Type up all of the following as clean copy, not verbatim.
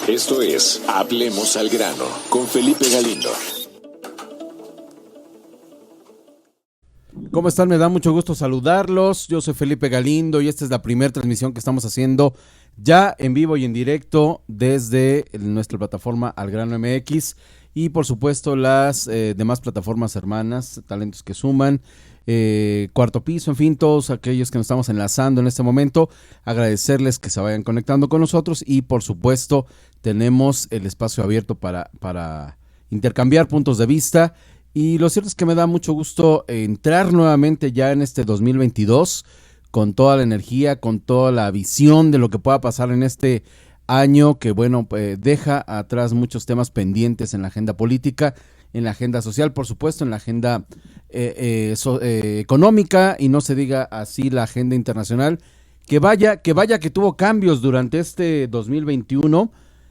Esto es Hablemos al Grano con Felipe Galindo. ¿Cómo están? Me da mucho gusto saludarlos. Yo soy Felipe Galindo y esta es la primera transmisión que estamos haciendo ya en vivo y en directo desde nuestra plataforma Al Grano MX y por supuesto las demás plataformas hermanas, Talentos que Suman, Cuarto Piso, en fin, todos aquellos que nos estamos enlazando en este momento, agradecerles que se vayan conectando con nosotros y por supuesto tenemos el espacio abierto para intercambiar puntos de vista. Y lo cierto es que me da mucho gusto entrar nuevamente ya en este 2022 con toda la energía, con toda la visión de lo que pueda pasar en este año que, bueno, deja atrás muchos temas pendientes en la agenda política, en la agenda social, por supuesto, en la agenda económica y no se diga así la agenda internacional, que vaya que tuvo cambios durante este 2021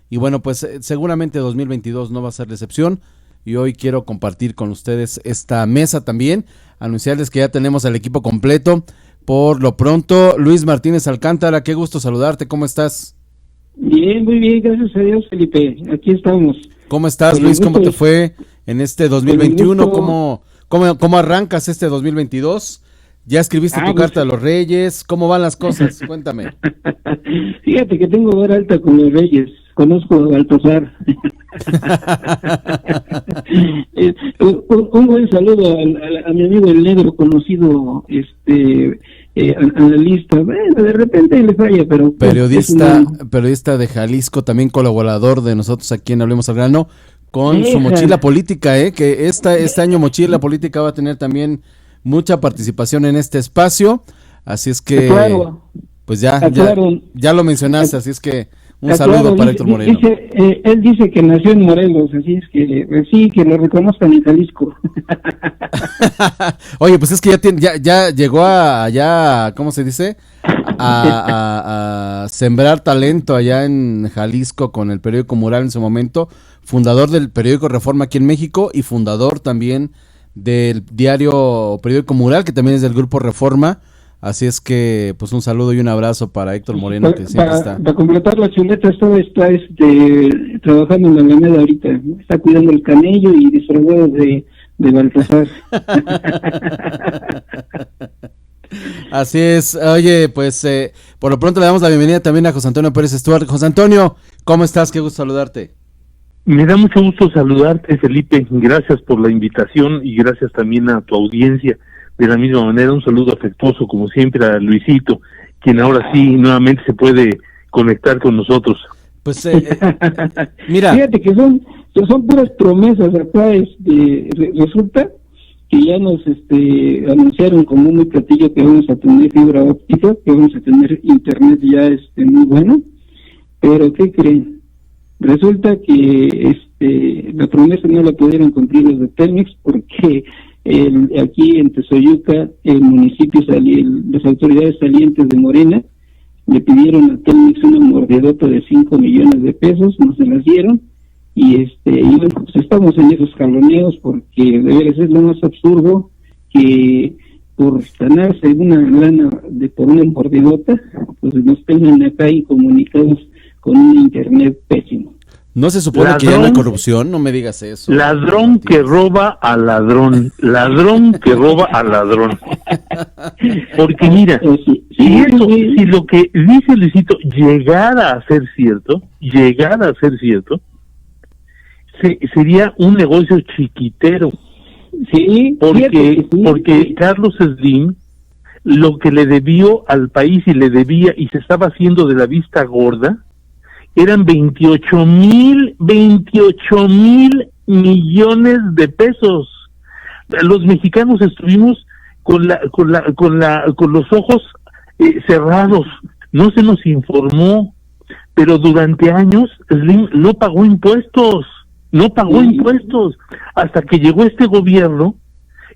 y bueno, pues seguramente 2022 no va a ser la excepción. Y hoy quiero compartir con ustedes esta mesa también, anunciarles que ya tenemos al equipo completo. Por lo pronto, Luis Martínez Alcántara, qué gusto saludarte, ¿cómo estás? Bien, muy bien, gracias a Dios, Felipe, aquí estamos. ¿Cómo estás, Luis? ¿Cómo te fue en este 2021? ¿Cómo arrancas este 2022? ¿Ya escribiste tu carta a los Reyes? ¿Cómo van las cosas? Cuéntame. Fíjate que tengo hora alta con los Reyes. Conozco a Baltasar. Un buen saludo a mi amigo el negro, conocido analista. Bueno, de repente le falla, pero periodista de Jalisco, también colaborador de nosotros aquí en Hablemos al Grano, con su mochila política, que este año mochila política va a tener también mucha participación en este espacio, así es que pues ya lo mencionaste, así es que un saludo para Héctor Moreno. Él dice que nació en Morelos, así es que sí, que lo reconozcan en Jalisco. Oye, pues es que ya llegó allá, ¿cómo se dice? A sembrar talento allá en Jalisco con el periódico Mural en su momento, fundador del periódico Reforma aquí en México y fundador también del periódico Mural, que también es del grupo Reforma. Así es que, pues un saludo y un abrazo para Héctor Moreno, que siempre está. Para completar la chuleta, está trabajando en la Alameda ahorita, está cuidando el camello y disfrazado de Baltasar. Así es. Oye, pues por lo pronto le damos la bienvenida también a José Antonio Pérez Stuart. José Antonio, ¿cómo estás? Qué gusto saludarte. Me da mucho gusto saludarte, Felipe. Gracias por la invitación y gracias también a tu audiencia. De la misma manera, un saludo afectuoso, como siempre, a Luisito, quien ahora sí nuevamente se puede conectar con nosotros. Pues, mira. Fíjate que son puras promesas. Acá resulta que ya nos anunciaron como muy platillo que vamos a tener fibra óptica, que vamos a tener internet ya muy bueno, pero ¿qué creen? Resulta que la promesa no la pudieron cumplir los de Telmex porque aquí en Tezoyuca, el municipio las autoridades salientes de Morena le pidieron a Telmex una mordidota de 5 millones de pesos, no se las dieron, y bueno, pues estamos en esos jaloneos porque de veras es lo más absurdo que por ganarse una lana por una mordidota, pues nos tengan acá incomunicados con un internet pésimo. ¿No se supone que ya no hay corrupción? No me digas eso. Ladrón que roba a ladrón. Ladrón que roba a ladrón. Porque mira, si lo que dice Luisito llegara a ser cierto, sería un negocio chiquitero. Sí, porque Carlos Slim lo que le debió al país y se estaba haciendo de la vista gorda, eran 28 mil millones de pesos. Los mexicanos estuvimos con los ojos cerrados, no se nos informó, pero durante años Slim no pagó impuestos, hasta que llegó este gobierno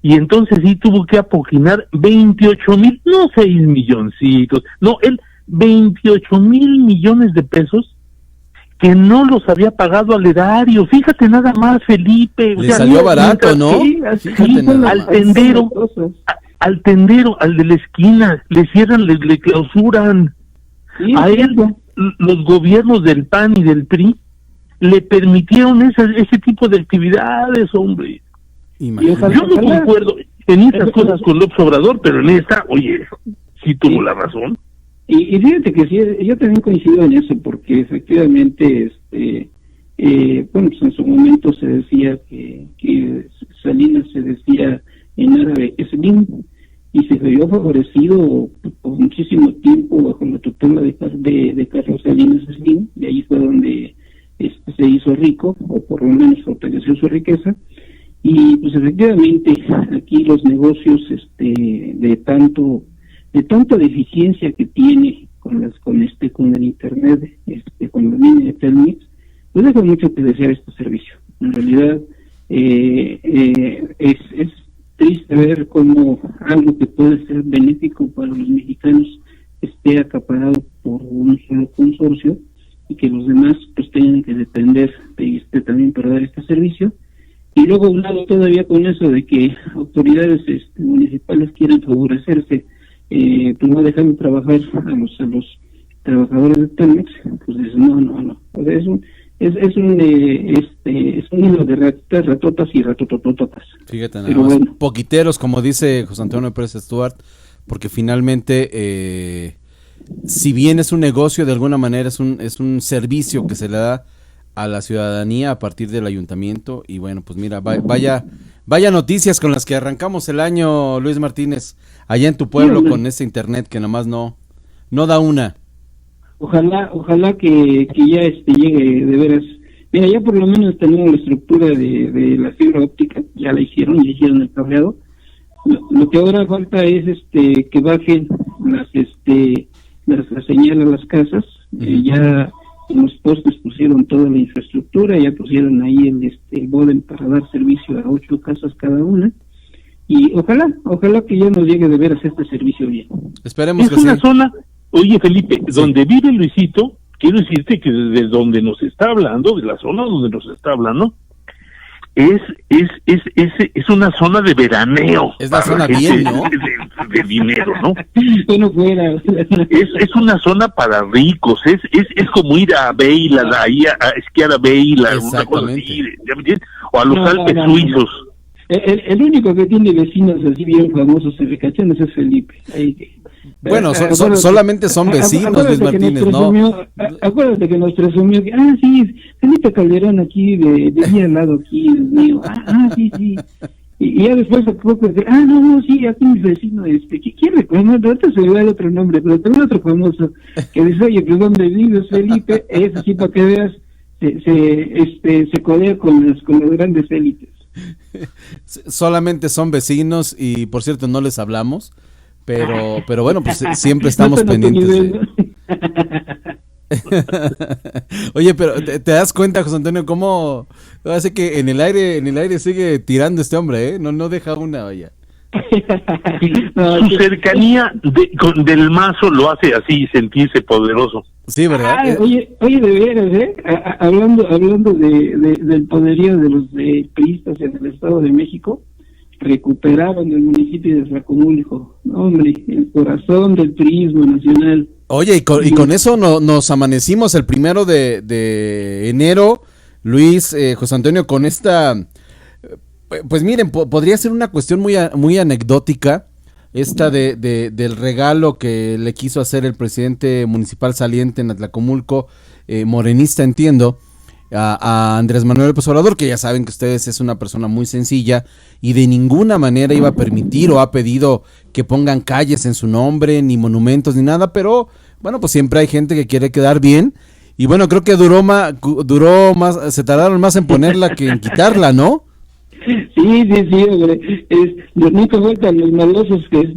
y entonces sí tuvo que apoquinar 28,000, no 6 milloncitos, no, él 28,000 millones de pesos que no los había pagado al erario. Fíjate nada más, Felipe. Le salió barato, ¿no? Al tendero, al de la esquina, le cierran, le clausuran. A él, los gobiernos del PAN y del PRI le permitieron ese tipo de actividades, hombre. Imagínate. Yo no concuerdo en esas cosas con López Obrador, pero en esta, oye, sí tuvo la razón. Y fíjate que sí, yo también coincido en eso, porque efectivamente, bueno, pues en su momento se decía que Salinas se decía en árabe Slim, y se vio favorecido por muchísimo tiempo bajo la tutela de Carlos Salinas Slim, y ahí fue donde se hizo rico, o por lo menos fortaleció su riqueza. Y pues efectivamente aquí los negocios de tanta deficiencia que tiene con el internet, con la línea de Telmex, pues deja mucho que desear este servicio. En realidad es triste ver cómo algo que puede ser benéfico para los mexicanos esté acaparado por un solo consorcio, y que los demás pues tengan que depender de también para dar este servicio. Y luego, un lado todavía con eso de que autoridades municipales quieren favorecerse, pues no dejan trabajar a los trabajadores de Telmex, pues dicen, no. O sea, es un hilo de ratotas y ratotototas. Fíjate, nada más, bueno, poquiteros, como dice José Antonio Pérez Stuart, porque finalmente, si bien es un negocio, de alguna manera es un servicio que se le da a la ciudadanía a partir del ayuntamiento. Y bueno, pues mira, vaya noticias con las que arrancamos el año, Luis Martínez, allá en tu pueblo, con este internet que nomás no da una. Ojalá que ya llegue de veras. Mira, ya por lo menos tenemos la estructura de la fibra óptica, ya hicieron el cableado. Lo que ahora falta es que bajen la señal a las casas. Ya en los postes pusieron toda la infraestructura, ya pusieron ahí el módem para dar servicio a 8 casas cada una, y ojalá que ya nos llegue de veras este servicio bien. Esperemos que sí. Es una zona, oye Felipe, sí, donde vive Luisito, quiero decirte que desde donde nos está hablando, de la zona donde nos está hablando, es una zona de veraneo. Es la zona bien, ¿no? De dinero, ¿no? Bueno, fuera. Es una zona para ricos, es como ir a Beila, ahí a esquiar a Beila, una cosa así, ¿ya me entiendes? O a los Alpes suizos. El único que tiene vecinos así bien famosos y ricachones es Felipe. Bueno, solamente son vecinos, Luis Martínez, ¿no? Acuérdate que nos presumió que, sí, Felipe Calderón aquí, de al lado aquí, el mío, sí. Y ya después sacó que, no, sí, aquí mi vecino, ¿quién recuerda? Ahorita se le da el otro nombre, pero también otro famoso, que dice, oye, pues ¿dónde vives, Felipe? Es así, para que veas, se codea con las grandes élites. Solamente son vecinos, y por cierto no les hablamos, pero bueno, pues siempre estamos pendientes Oye, pero ¿te das cuenta, José Antonio, cómo hace que en el aire sigue tirando este hombre, no deja una, vaya? Su cercanía del mazo lo hace así sentirse poderoso. Sí, ¿verdad? Oye, de veras, hablando del poderío de los priistas en el Estado de México, recuperaron el municipio de Tlacomulco, hombre, el corazón del priismo nacional. Oye, y con eso nos amanecimos el 1 de enero, Luis, José Antonio, con esta, pues miren, podría ser una cuestión muy anecdótica, esta del regalo que le quiso hacer el presidente municipal saliente en Atlacomulco, morenista, entiendo, a Andrés Manuel López Obrador, que ya saben que ustedes es una persona muy sencilla y de ninguna manera iba a permitir o ha pedido que pongan calles en su nombre, ni monumentos, ni nada, pero bueno, pues siempre hay gente que quiere quedar bien, y bueno, creo que duró más, se tardaron más en ponerla que en quitarla, ¿no? Sí, hombre, nunca faltan los malosos que es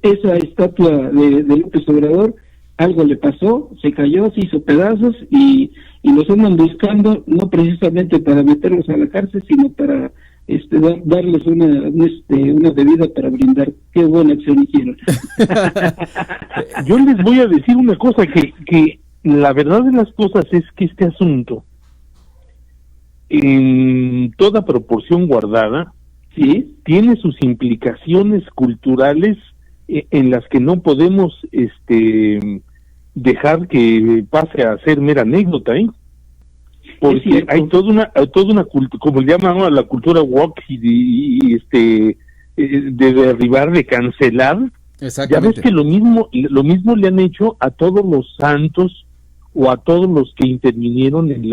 esa estatua de López Obrador, algo le pasó, se cayó, se hizo pedazos, y los andan buscando, no precisamente para meterlos a la cárcel, sino para darles una bebida para brindar. Qué buena acción hicieron. Yo les voy a decir una cosa, que la verdad de las cosas es que este asunto, en toda proporción guardada, ¿sí?, tiene sus implicaciones culturales en las que no podemos dejar que pase a ser mera anécdota, porque hay toda una cultura, como le llaman a la cultura woke de derribar, de cancelar. Ya ves que lo mismo le han hecho a todos los santos o a todos los que intervinieron en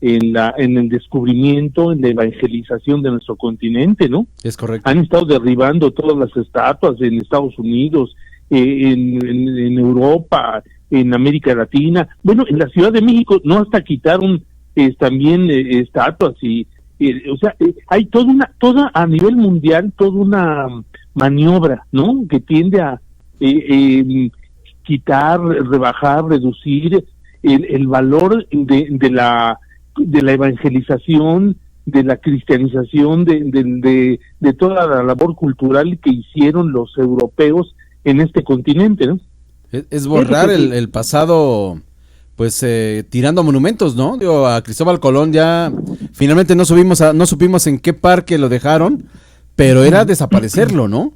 el descubrimiento, en la evangelización de nuestro continente, ¿no? Es correcto. Han estado derribando todas las estatuas en Estados Unidos, en Europa, en América Latina. Bueno, en la Ciudad de México no hasta quitaron también estatuas o sea, hay toda a nivel mundial, toda una maniobra, ¿no? Que tiende a quitar, rebajar, reducir el valor de la evangelización, de la cristianización, de toda la labor cultural que hicieron los europeos en este continente, ¿no? Es borrar el pasado, pues tirando monumentos, ¿no? Digo, a Cristóbal Colón ya finalmente no supimos en qué parque lo dejaron, pero era desaparecerlo, ¿no?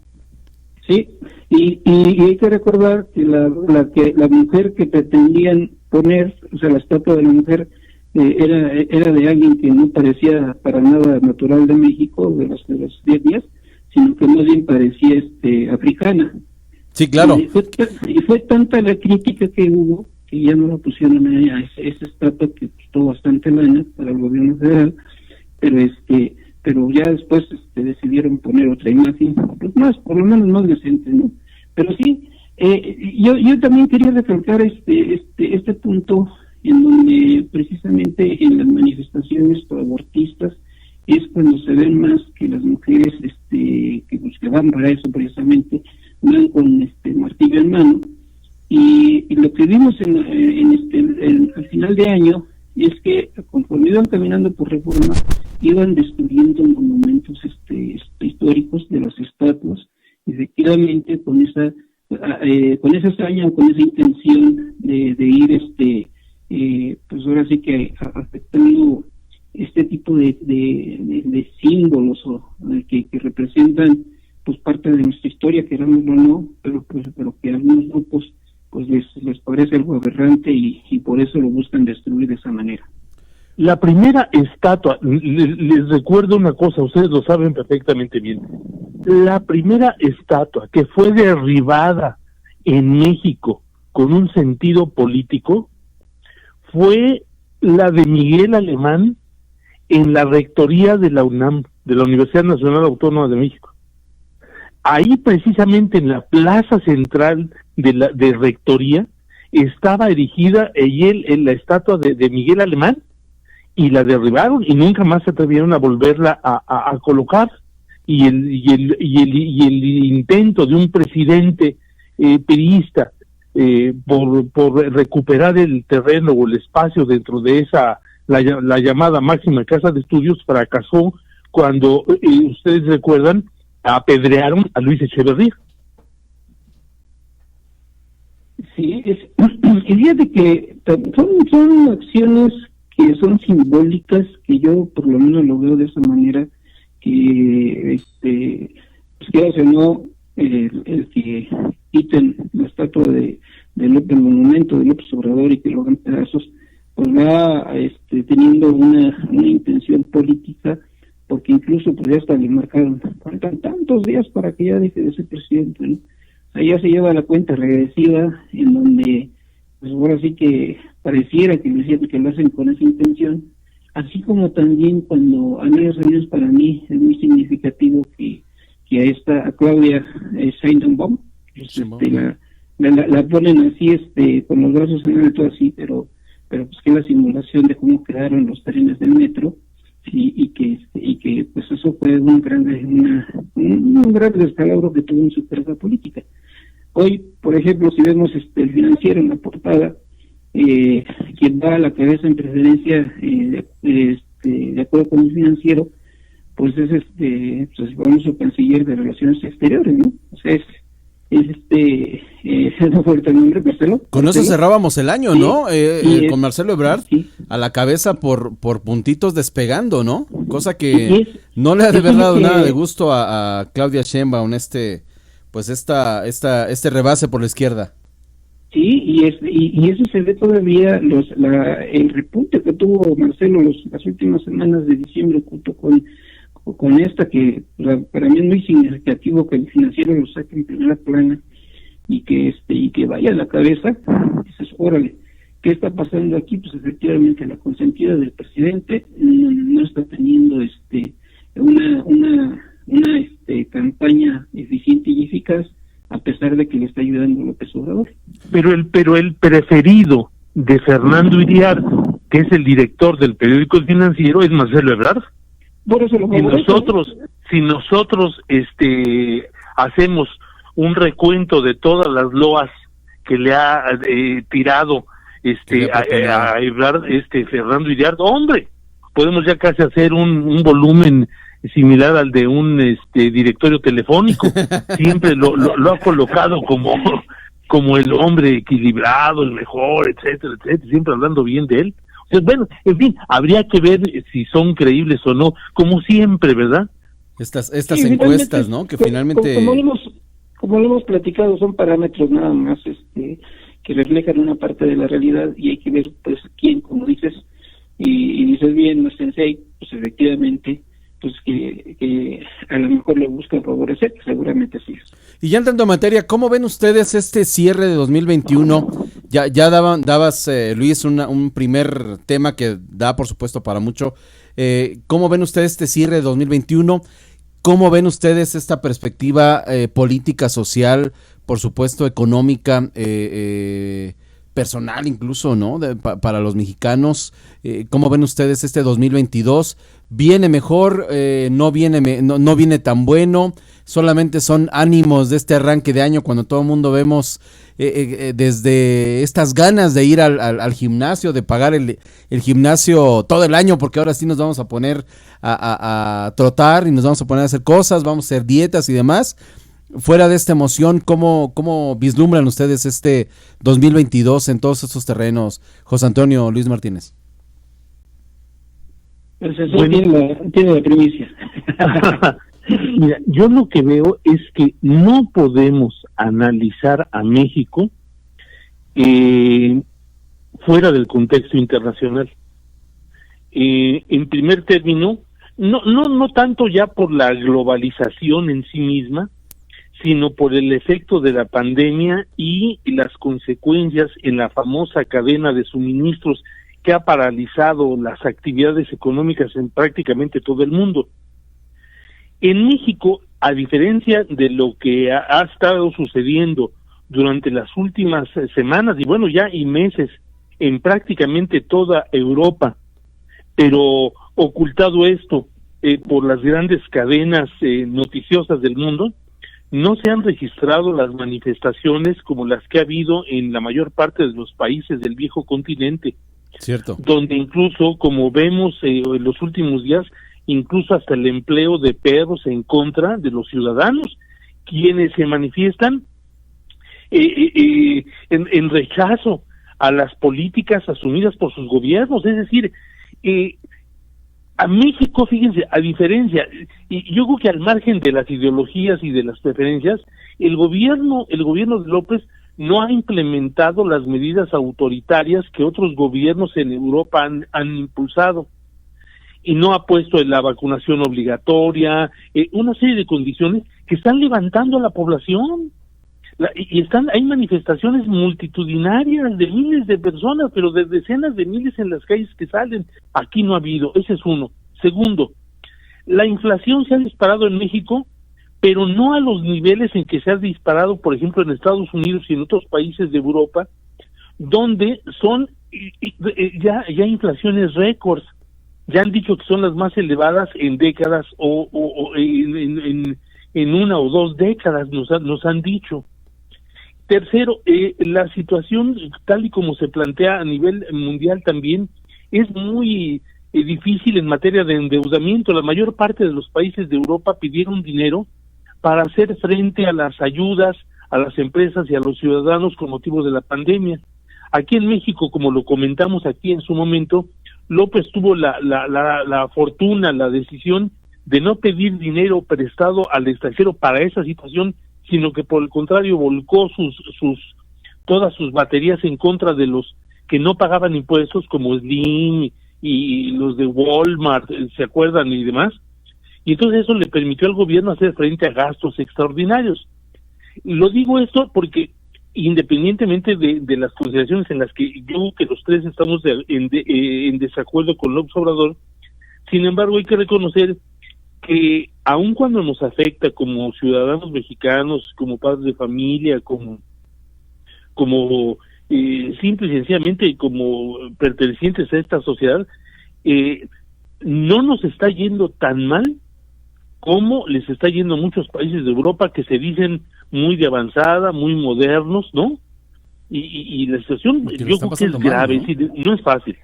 Sí, y hay que recordar que la mujer que pretendían poner, o sea, la estatua de la mujer, era de alguien que no parecía para nada natural de México, de los 10 días, sino que más bien parecía africana. Sí, claro. Y fue tanta la crítica que hubo que ya no la pusieron a esa estatua, que costó bastante lana para el gobierno federal, pero ya después decidieron poner otra imagen, pues más, por lo menos más decente, ¿no? Pero sí, yo también quería recalcar este punto en donde precisamente en las manifestaciones abortistas es cuando se ven más que las mujeres que van para eso precisamente, van con martillo en mano, y lo que vimos al final de año es que conforme iban caminando por Reforma, iban destruyendo monumentos históricos de las estatuas, efectivamente con esa hazaña, con esa intención de ir pues ahora sí que afectando este tipo de símbolos que representan pues parte de nuestra historia, querámoslo o no, pero que a algunos grupos pues les parece algo aberrante y por eso lo buscan destruir de esa manera. La primera estatua, les recuerdo una cosa, ustedes lo saben perfectamente bien, la primera estatua que fue derribada en México con un sentido político fue la de Miguel Alemán en la rectoría de la UNAM, de la Universidad Nacional Autónoma de México. Ahí precisamente en la plaza central de rectoría estaba erigida en la estatua de Miguel Alemán, y la derribaron y nunca más se atrevieron a volverla a colocar, y el intento de un presidente priista por recuperar el terreno o el espacio dentro de la llamada máxima casa de estudios fracasó cuando ustedes recuerdan, apedrearon a Luis Echeverría. Sí, y fíjate que son acciones que son simbólicas, que yo por lo menos lo veo de esa manera, que pues que no el que quiten la estatua del monumento de López Obrador y que lo hagan pedazos, pues va teniendo una intención política, porque incluso pues ya hasta le marcaron, faltan tantos días para que ya deje de ser presidente, ¿no? O sea, ya se lleva la cuenta regresiva, en donde pues ahora sí que pareciera que lo hacen con esa intención, así como también cuando a medios años, para mí es muy significativo que a Claudia Sheinbaum la ponen así con los brazos en alto así, pero pues que la simulación de cómo quedaron los trenes del metro, sí, y que pues eso fue un gran descalabro que tuvo en su carrera política. Hoy, por ejemplo, si vemos el Financiero en la portada, quien va a la cabeza en preferencia de acuerdo con el Financiero, pues es el famoso canciller de Relaciones Exteriores, ¿no? O sea, no fue el nombre, Marcelo. Con eso cerrábamos el año, ¿no? Con Marcelo Ebrard sí, a la cabeza por puntitos despegando, ¿no? Cosa que no le ha de haber dado nada de gusto a Claudia Sheinbaum, este rebase por la izquierda. Sí, y eso se ve todavía el repunte que tuvo Marcelo las últimas semanas de diciembre junto con esta que para mí es muy significativo que el financiero lo saque en primera plana y que vaya a la cabeza. Dices, órale, ¿qué está pasando aquí? Pues efectivamente la consentida del presidente no está teniendo una campaña eficiente y eficaz, a pesar de que le está ayudando López Obrador. Pero el preferido de Fernando Iriart, que es el director del periódico El Financiero, es Marcelo Ebrard. Por eso lo Si nosotros hacemos un recuento de todas las loas que le ha tirado a Ebrard, Fernando Iriart, hombre, podemos ya casi hacer un volumen similar al de un directorio telefónico. Siempre lo ha colocado como el hombre equilibrado, el mejor, etcétera, etcétera, siempre hablando bien de él. O sea, bueno, en fin, habría que ver si son creíbles o no, como siempre, ¿verdad? Estas encuestas, ¿no? Que finalmente... Como lo hemos platicado, son parámetros nada más que reflejan una parte de la realidad, y hay que ver, pues, quién, como dices, y dices bien, Sensei, pues efectivamente, pues que a lo mejor le buscan favorecer, que seguramente sí. Y ya entrando en materia, ¿cómo ven ustedes este cierre de 2021? Ya dabas, Luis, un primer tema que da, por supuesto, para mucho. ¿Cómo ven ustedes este cierre de 2021? ¿Cómo ven ustedes esta perspectiva política, social, por supuesto, económica, personal incluso, ¿no? Para los mexicanos. ¿Cómo ven ustedes este 2022? ¿Viene mejor? ¿No viene tan bueno? ¿Solamente son ánimos de este arranque de año cuando todo el mundo vemos desde estas ganas de ir al gimnasio, de pagar el gimnasio todo el año, porque ahora sí nos vamos a poner a trotar y nos vamos a poner a hacer cosas, vamos a hacer dietas y demás? Fuera de esta emoción, ¿cómo vislumbran ustedes este 2022 en todos estos terrenos? José Antonio, Luis Martínez. El sensor tiene la primicia. Mira, yo lo que veo es que no podemos analizar a México fuera del contexto internacional. En primer término, no tanto ya por la globalización en sí misma, sino por el efecto de la pandemia y las consecuencias en la famosa cadena de suministros que ha paralizado las actividades económicas en prácticamente todo el mundo. En México, a diferencia de lo que ha estado sucediendo durante las últimas semanas y bueno, ya y meses en prácticamente toda Europa, pero ocultado esto por las grandes cadenas noticiosas del mundo, no se han registrado las manifestaciones como las que ha habido en la mayor parte de los países del viejo continente. Cierto. Donde incluso, como vemos en los últimos días, incluso hasta el empleo de perros en contra de los ciudadanos, quienes se manifiestan en rechazo a las políticas asumidas por sus gobiernos. Es decir, a México, fíjense, a diferencia, y yo creo que al margen de las ideologías y de las preferencias, el gobierno de López no ha implementado las medidas autoritarias que otros gobiernos en Europa han impulsado, y no ha puesto en la vacunación obligatoria, una serie de condiciones que están levantando a la población. Hay manifestaciones multitudinarias de miles de personas, pero de decenas de miles en las calles que salen. Aquí no ha habido. Ese es uno. Segundo, la inflación se ha disparado en México, pero no a los niveles en que se ha disparado, por ejemplo, en Estados Unidos y en otros países de Europa, donde son ya inflaciones récords. Ya han dicho que son las más elevadas en décadas o en una o dos décadas, nos han dicho. Tercero, la situación tal y como se plantea a nivel mundial también es muy difícil en materia de endeudamiento. La mayor parte de los países de Europa pidieron dinero para hacer frente a las ayudas a las empresas y a los ciudadanos con motivo de la pandemia. Aquí en México, como lo comentamos aquí en su momento, López tuvo la fortuna, la decisión de no pedir dinero prestado al extranjero para esa situación, sino que por el contrario volcó todas sus baterías en contra de los que no pagaban impuestos, como Slim y los de Walmart, ¿se acuerdan? Y demás. Y entonces eso le permitió al gobierno hacer frente a gastos extraordinarios. Lo digo esto porque independientemente de las consideraciones en las que los tres estamos en desacuerdo con López Obrador, sin embargo hay que reconocer que aun cuando nos afecta como ciudadanos mexicanos, como padres de familia, como simple y sencillamente como pertenecientes a esta sociedad, no nos está yendo tan mal como les está yendo a muchos países de Europa que se dicen muy de avanzada, muy modernos, ¿no? Y la situación yo creo que es grave, mal, ¿no? No es fácil.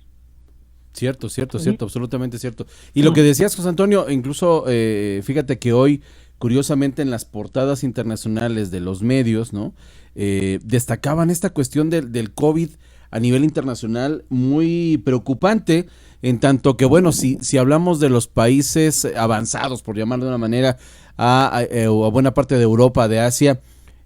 Cierto, absolutamente cierto. Y lo que decías, José Antonio, incluso fíjate que hoy, curiosamente, en las portadas internacionales de los medios, ¿no? Destacaban esta cuestión del COVID a nivel internacional muy preocupante, en tanto que, bueno, si hablamos de los países avanzados, por llamarlo de una manera, a buena parte de Europa, de Asia,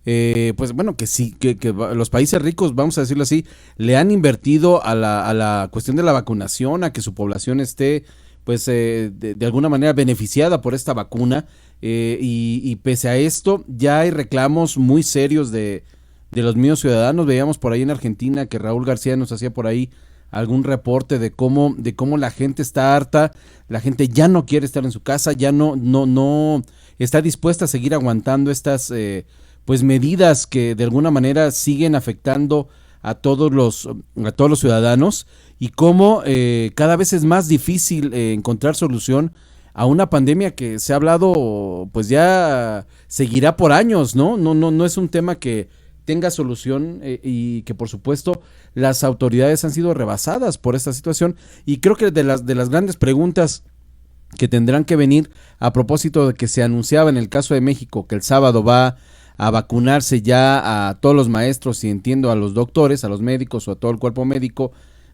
pues bueno, que sí, que los países ricos, vamos a decirlo así, le han invertido a la cuestión de la vacunación, a que su población esté, pues, de alguna manera beneficiada por esta vacuna, y pese a esto, ya hay reclamos muy serios de los mismos ciudadanos. Veíamos por ahí en Argentina que Raúl García nos hacía por ahí algún reporte de cómo la gente está harta, la gente ya no quiere estar en su casa, ya no está dispuesta a seguir aguantando estas pues medidas que de alguna manera siguen afectando a todos los ciudadanos, y cómo cada vez es más difícil encontrar solución a una pandemia que se ha hablado, pues ya seguirá por años, ¿no? No es un tema que tenga solución, y que por supuesto las autoridades han sido rebasadas por esta situación. Y creo que de las grandes preguntas que tendrán que venir a propósito de que se anunciaba en el caso de México que el sábado va a vacunarse ya a todos los maestros, y entiendo a los doctores, a los médicos o a todo el cuerpo médico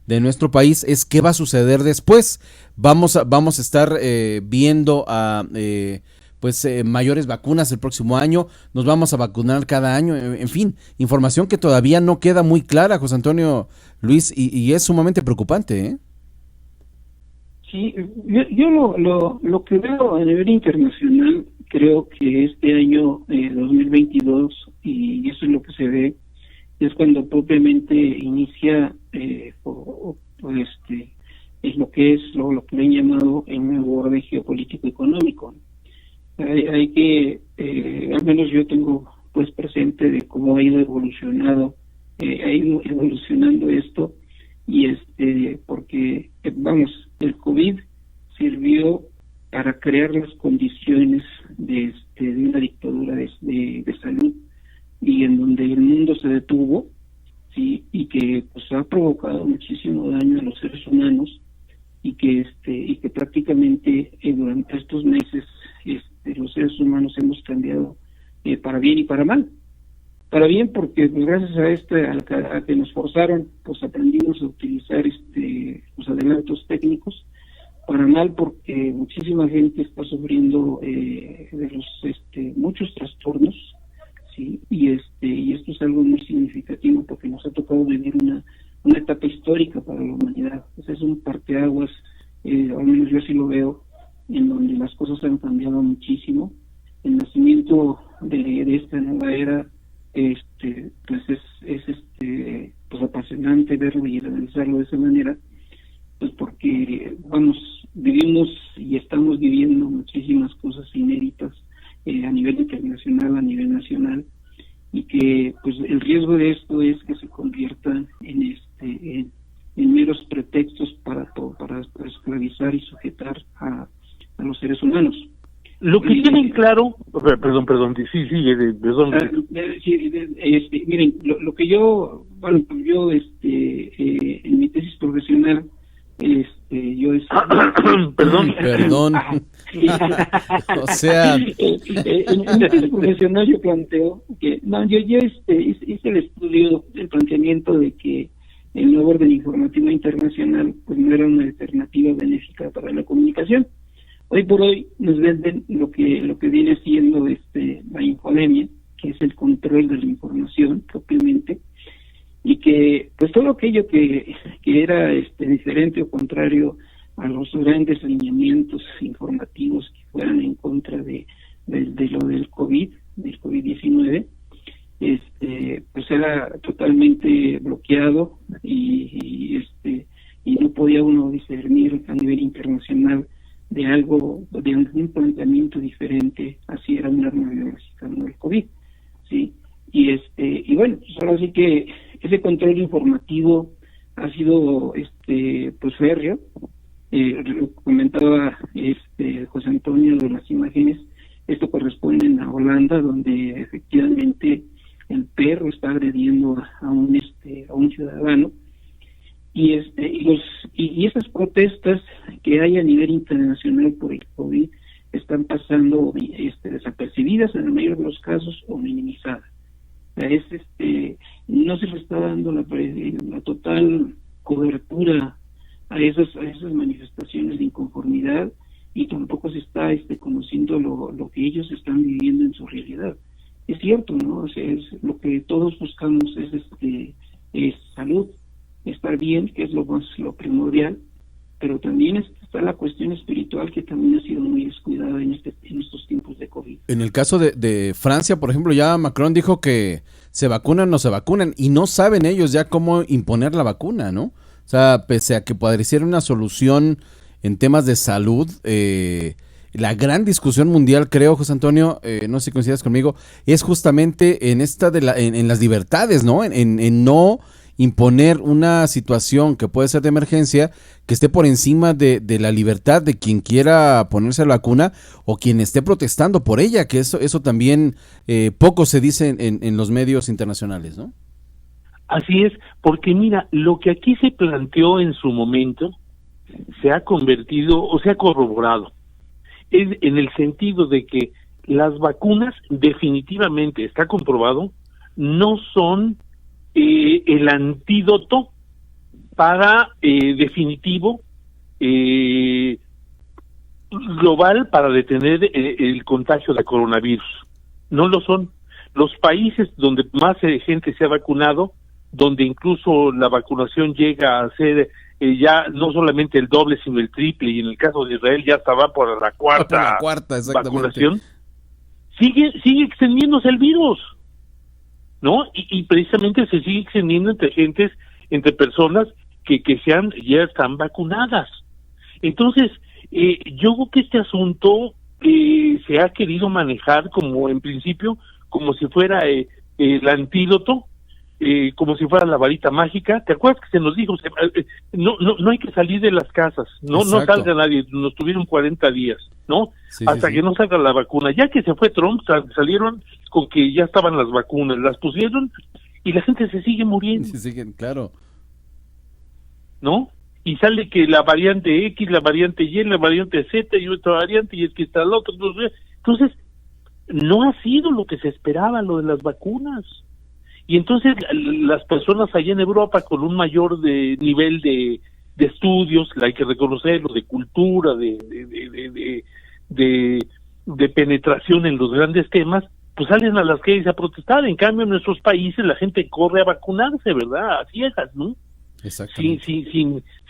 de nuestro país, es qué va a suceder después. Vamos a estar viendo a mayores vacunas el próximo año, nos vamos a vacunar cada año, en fin, información que todavía no queda muy clara, José Antonio, Luis, y es sumamente preocupante, ¿eh? Sí, yo lo que veo a nivel internacional, creo que este año 2022, y eso es lo que se ve, es cuando propiamente inicia es lo que es lo que le han llamado el nuevo orden geopolítico económico. Hay que, al menos yo tengo pues presente de cómo ha ido evolucionando esto, y porque el COVID sirvió para crear las condiciones de una dictadura de salud, y en donde el mundo se detuvo, sí, y que pues ha provocado muchísimo daño a los seres humanos, y que prácticamente durante estos meses los seres humanos hemos cambiado para bien y para mal. Para bien porque pues gracias a que nos forzaron, pues aprendimos a utilizar los adelantos técnicos. Para mal porque muchísima gente está sufriendo de los muchos trastornos, sí, y esto es algo muy significativo porque nos ha tocado vivir una etapa histórica para la humanidad. Pues es un parteaguas, al menos yo así lo veo, en donde las cosas han cambiado muchísimo. El nacimiento de esta nueva era, pues es apasionante verlo y analizarlo de esa manera, pues porque vivimos y estamos viviendo muchísimas cosas inéditas a nivel internacional, a nivel nacional, y que pues el riesgo de esto es que se convierta en meros pretextos para esclavizar y sujetar a los seres humanos. Lo que tienen claro, perdón, sí, perdón. Miren, lo que yo en mi tesis profesional, perdón. O sea, en mi tesis profesional yo planteo que yo hice el estudio, el planteamiento de que el nuevo orden informativo internacional pues no era una alternativa benéfica para la comunicación. Hoy por hoy nos venden lo que viene siendo la infodemia, que es el control de la información propiamente, y que pues todo aquello que era diferente o contrario a los grandes lineamientos informativos que fueran en contra de lo del COVID-19, pues era totalmente bloqueado y no podía uno discernir a nivel internacional de algún planteamiento diferente, así era un arma biológica, no el COVID, sí. Y bueno, pues ahora sí que ese control informativo ha sido pues férreo. Lo comentaba José Antonio de las imágenes. Esto corresponde a Holanda, donde efectivamente el perro está agrediendo a un ciudadano, y esas protestas que hay a nivel internacional por el COVID están pasando desapercibidas en el mayor de los casos o minimizadas. O sea, no se le está dando la total cobertura a esas manifestaciones de inconformidad, y tampoco se está conociendo lo que ellos están viviendo en su realidad. Es cierto, ¿no? O sea, es lo que todos buscamos es salud, estar bien, que es lo primordial, pero también está la cuestión espiritual, que también ha sido muy descuidada en estos tiempos de COVID. En el caso de Francia, por ejemplo, ya Macron dijo que se vacunan o no se vacunan, y no saben ellos ya cómo imponer la vacuna, ¿no? O sea, pese a que pareciera una solución en temas de salud, la gran discusión mundial, creo, José Antonio, no sé si coincidas conmigo, es justamente en en las libertades, ¿no? En no imponer una situación que puede ser de emergencia, que esté por encima de la libertad de quien quiera ponerse la vacuna o quien esté protestando por ella, que eso también poco se dice en los medios internacionales, ¿no? Así es, porque mira, lo que aquí se planteó en su momento se ha convertido o se ha corroborado, es en el sentido de que las vacunas definitivamente, está comprobado, no son el antídoto para definitivo global para detener el contagio de coronavirus. No lo son. Los países donde más gente se ha vacunado, donde incluso la vacunación llega a ser ya no solamente el doble, sino el triple, y en el caso de Israel ya estaba por la cuarta vacunación, sigue extendiéndose el virus, ¿no? Y precisamente se sigue extendiendo entre personas que ya están vacunadas. Entonces, yo creo que este asunto se ha querido manejar como, en principio, como si fuera el antídoto, como si fuera la varita mágica. ¿Te acuerdas que se nos dijo, no hay que salir de las casas, no salga nadie, nos tuvieron 40 días, ¿no? Sí, hasta que no salga la vacuna. Ya que se fue Trump, salieron con que ya estaban las vacunas, las pusieron y la gente se sigue muriendo. Sí, siguen, claro. ¿No? Y sale que la variante X, la variante Y, la variante Z y otra variante, y es que está la otra. Entonces, no ha sido lo que se esperaba, lo de las vacunas. Y entonces las personas allá en Europa con un mayor nivel de estudios, hay que reconocerlo, de cultura, de penetración en los grandes temas, pues salen a las calles a protestar. En cambio, en nuestros países la gente corre a vacunarse, ¿verdad? A ciegas, ¿no? Exactamente.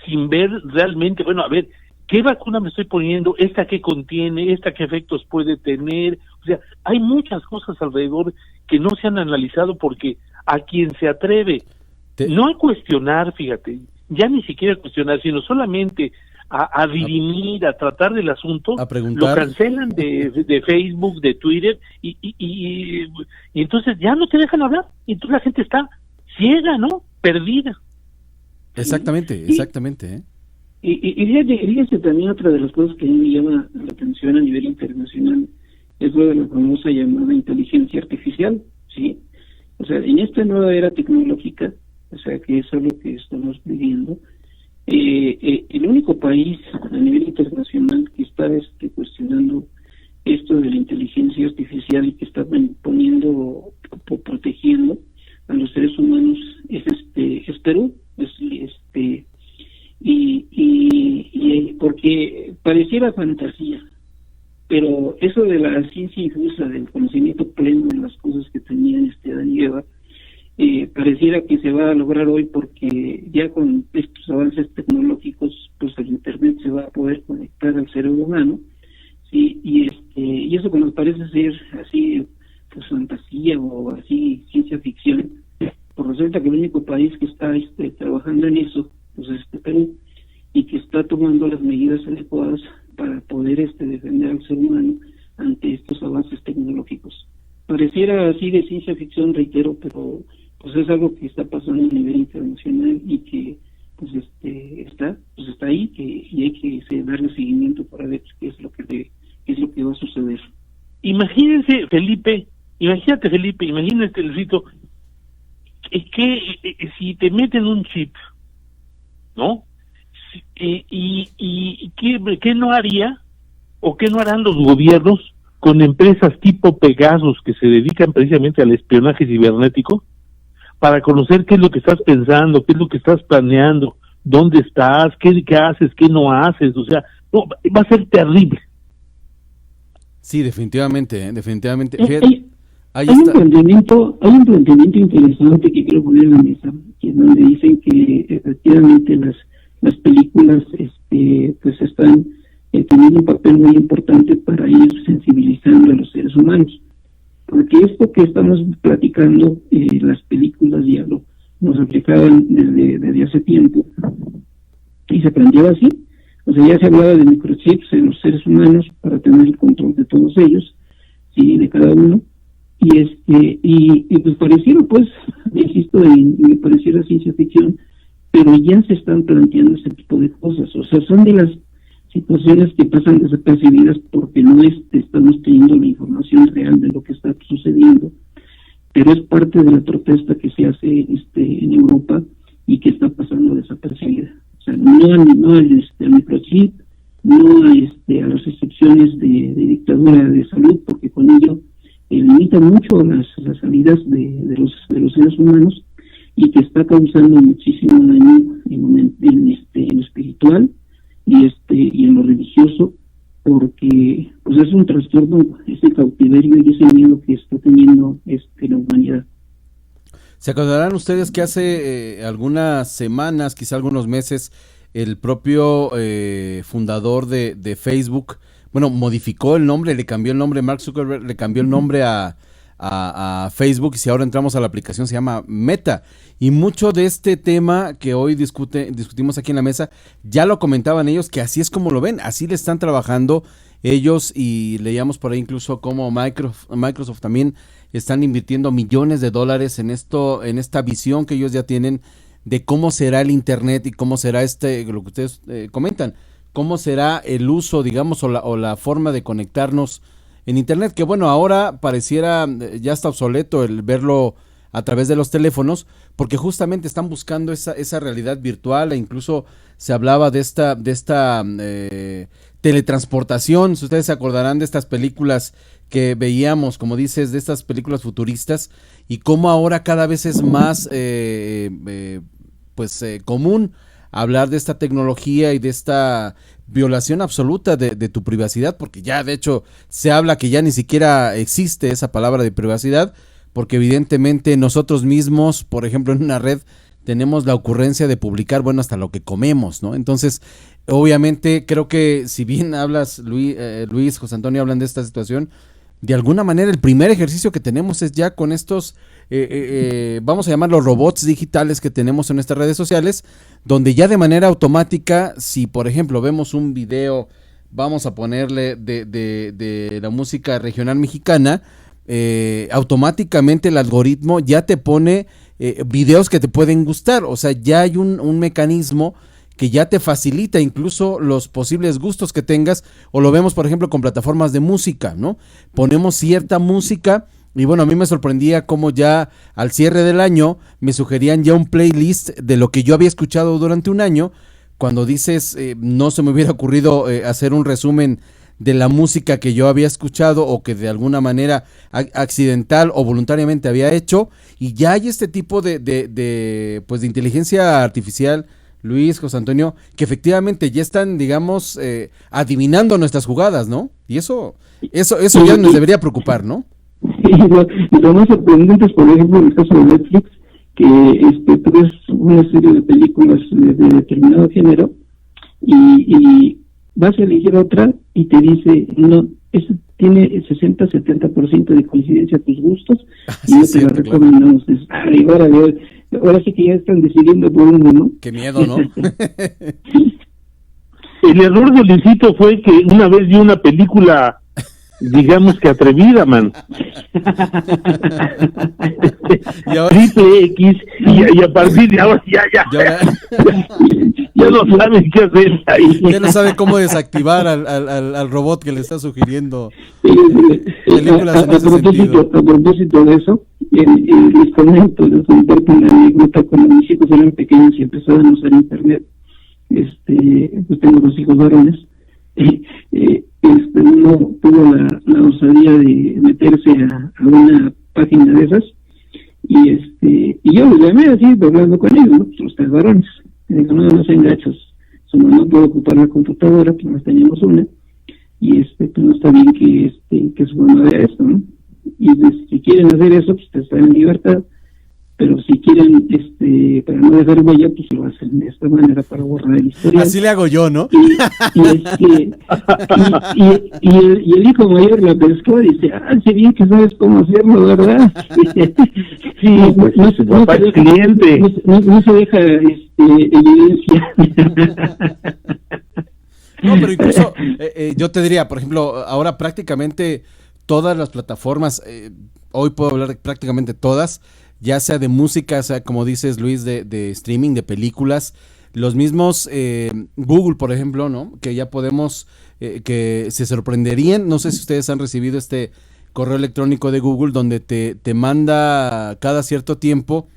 Sin ver realmente, bueno, a ver, ¿qué vacuna me estoy poniendo? ¿Esta qué contiene? ¿Esta qué efectos puede tener? O sea, hay muchas cosas alrededor que no se han analizado, porque a quien se atreve no a cuestionar, fíjate, ya ni siquiera a cuestionar, sino solamente a dirimir, a tratar del asunto, a preguntar, lo cancelan de Facebook, de Twitter, y entonces ya no te dejan hablar, y entonces la gente está ciega, ¿no? Perdida. Exactamente. Y fíjate, también otra de las cosas que a mí me llama la atención a nivel internacional es lo de la famosa llamada inteligencia artificial, ¿sí? O sea, en esta nueva era tecnológica, o sea, que eso es lo que estamos viviendo, el único país a nivel internacional que está cuestionando esto de la inteligencia artificial y que está poniendo, protegiendo a los seres humanos es Perú. Y porque pareciera fantasía, pero eso de la ciencia infusa, del conocimiento pleno de las cosas que tenían Adán y Eva, pareciera que se va a lograr hoy, porque ya con estos avances tecnológicos, pues el internet se va a poder conectar al cerebro humano, sí, y eso que nos parece ser así, pues fantasía o así ciencia ficción, pues resulta que el único país que está trabajando en eso, pues es Perú, y que está tomando las medidas adecuadas para poder defender al ser humano ante estos avances tecnológicos. Pareciera así de ciencia ficción, reitero, pero pues es algo que está pasando a nivel internacional y que pues está ahí, y hay que darle seguimiento para ver qué es lo que va a suceder. Imagínate, Felipe, imagínate, Luisito, que si te meten un chip, ¿no? ¿Y qué no haría o qué no harán los gobiernos con empresas tipo Pegasus que se dedican precisamente al espionaje cibernético para conocer qué es lo que estás pensando, qué es lo que estás planeando, dónde estás, qué haces, qué no haces? O sea, no, va a ser terrible. Sí, definitivamente. Hay un planteamiento interesante que quiero poner en la mesa, que donde dicen que efectivamente las películas pues están teniendo un papel muy importante para ir sensibilizando a los seres humanos, porque esto que estamos platicando, las películas ya nos reflejaban desde hace tiempo, y se planteaba así. O sea, ya se hablaba de microchips en los seres humanos para tener el control de todos ellos, sí, de cada uno, y pues pareciera, pues, insisto, me pareciera ciencia ficción, pero ya se están planteando ese tipo de cosas. O sea, son de las situaciones que pasan desapercibidas porque no estamos teniendo la información real de lo que está sucediendo, pero es parte de la protesta que se hace en Europa y que está pasando desapercibida. O sea, no al microchip, no a las restricciones de dictadura de salud, porque con ello limitan mucho las salidas de los seres humanos, y que está causando muchísimo daño en lo espiritual y en lo religioso, porque pues es un trastorno, ese cautiverio y ese miedo que está teniendo la humanidad. Se acordarán ustedes que hace algunas semanas, quizá algunos meses, el propio fundador de Facebook, bueno, modificó el nombre, le cambió el nombre, Mark Zuckerberg le cambió el nombre a Facebook, y si ahora entramos a la aplicación se llama Meta, y mucho de este tema que hoy discutimos aquí en la mesa, ya lo comentaban ellos, que así es como lo ven, así le están trabajando ellos, y leíamos por ahí incluso como Microsoft también están invirtiendo millones de dólares en esta visión que ellos ya tienen de cómo será el internet y cómo será lo que ustedes comentan, cómo será el uso, digamos, o la forma de conectarnos en internet, que bueno, ahora pareciera ya está obsoleto el verlo a través de los teléfonos, porque justamente están buscando esa realidad virtual, e incluso se hablaba de esta teletransportación. Si ustedes se acordarán de estas películas que veíamos, como dices, de estas películas futuristas, y cómo ahora cada vez es más común hablar de esta tecnología y de esta violación absoluta de tu privacidad, porque ya de hecho se habla que ya ni siquiera existe esa palabra de privacidad, porque evidentemente nosotros mismos, por ejemplo, en una red tenemos la ocurrencia de publicar, bueno, hasta lo que comemos, ¿no? Entonces, obviamente, creo que si bien hablas, Luis, José Antonio, hablan de esta situación, de alguna manera el primer ejercicio que tenemos es ya con estos, vamos a llamarlos robots digitales que tenemos en nuestras redes sociales, donde ya de manera automática, si por ejemplo vemos un video, vamos a ponerle de la música regional mexicana, automáticamente el algoritmo ya te pone videos que te pueden gustar. O sea, ya hay un mecanismo que ya te facilita incluso los posibles gustos que tengas, o lo vemos por ejemplo con plataformas de música, ¿no? Ponemos cierta música y bueno, a mí me sorprendía cómo ya al cierre del año me sugerían ya un playlist de lo que yo había escuchado durante un año. Cuando dices, no se me hubiera ocurrido hacer un resumen de la música que yo había escuchado o que de alguna manera accidental o voluntariamente había hecho, y ya hay este tipo de inteligencia artificial, Luis, José Antonio, que efectivamente ya están, digamos, adivinando nuestras jugadas, ¿no? Y eso ya nos debería preocupar, ¿no? Y lo más sorprendente es, por ejemplo, en el caso de Netflix, que tú ves una serie de películas de determinado género y vas a elegir otra y te dice, no, eso tiene 60-70% de coincidencia a tus gustos y no te la recomendamos. Ay, ahora sí que ya están decidiendo por uno, ¿no? Qué miedo, ¿no? El error de Luisito fue que una vez vio una película, digamos que atrevida, man. Y ahora, Triple X, y a partir de ahora ya no saben qué hacer ahí. ya no sabe cómo desactivar al robot que le está sugiriendo películas en ese sentido. A propósito de eso, les comento una anécdota. Cuando mis hijos eran pequeños y empezaban a usar internet, pues tengo 2 hijos varones, uno tuvo la osadía de meterse a una página de esas y yo los llamé así, hablando con ellos, ¿no? Pues los 3 varones. Y digo, no sean gachos, su mamá puede ocupar la computadora, pues nos teníamos una, y pues no está bien que su mamá vea esto, ¿no? Y pues, si quieren hacer eso, pues están en libertad, pero si quieren, para no dejar huella, pues lo hacen de esta manera para borrar el historial. Así le hago yo, ¿no? Y el hijo mayor la pescó y dice, sí bien que sabes cómo hacerlo, ¿verdad? Sí, papá es cliente. No se deja evidencia. No, pero incluso yo te diría, por ejemplo, ahora prácticamente todas las plataformas, hoy puedo hablar de prácticamente todas, ya sea de música, sea como dices Luis, de streaming, de películas, los mismos Google, por ejemplo, ¿no? Que ya podemos, que se sorprenderían, no sé si ustedes han recibido este correo electrónico de Google donde te manda cada cierto tiempo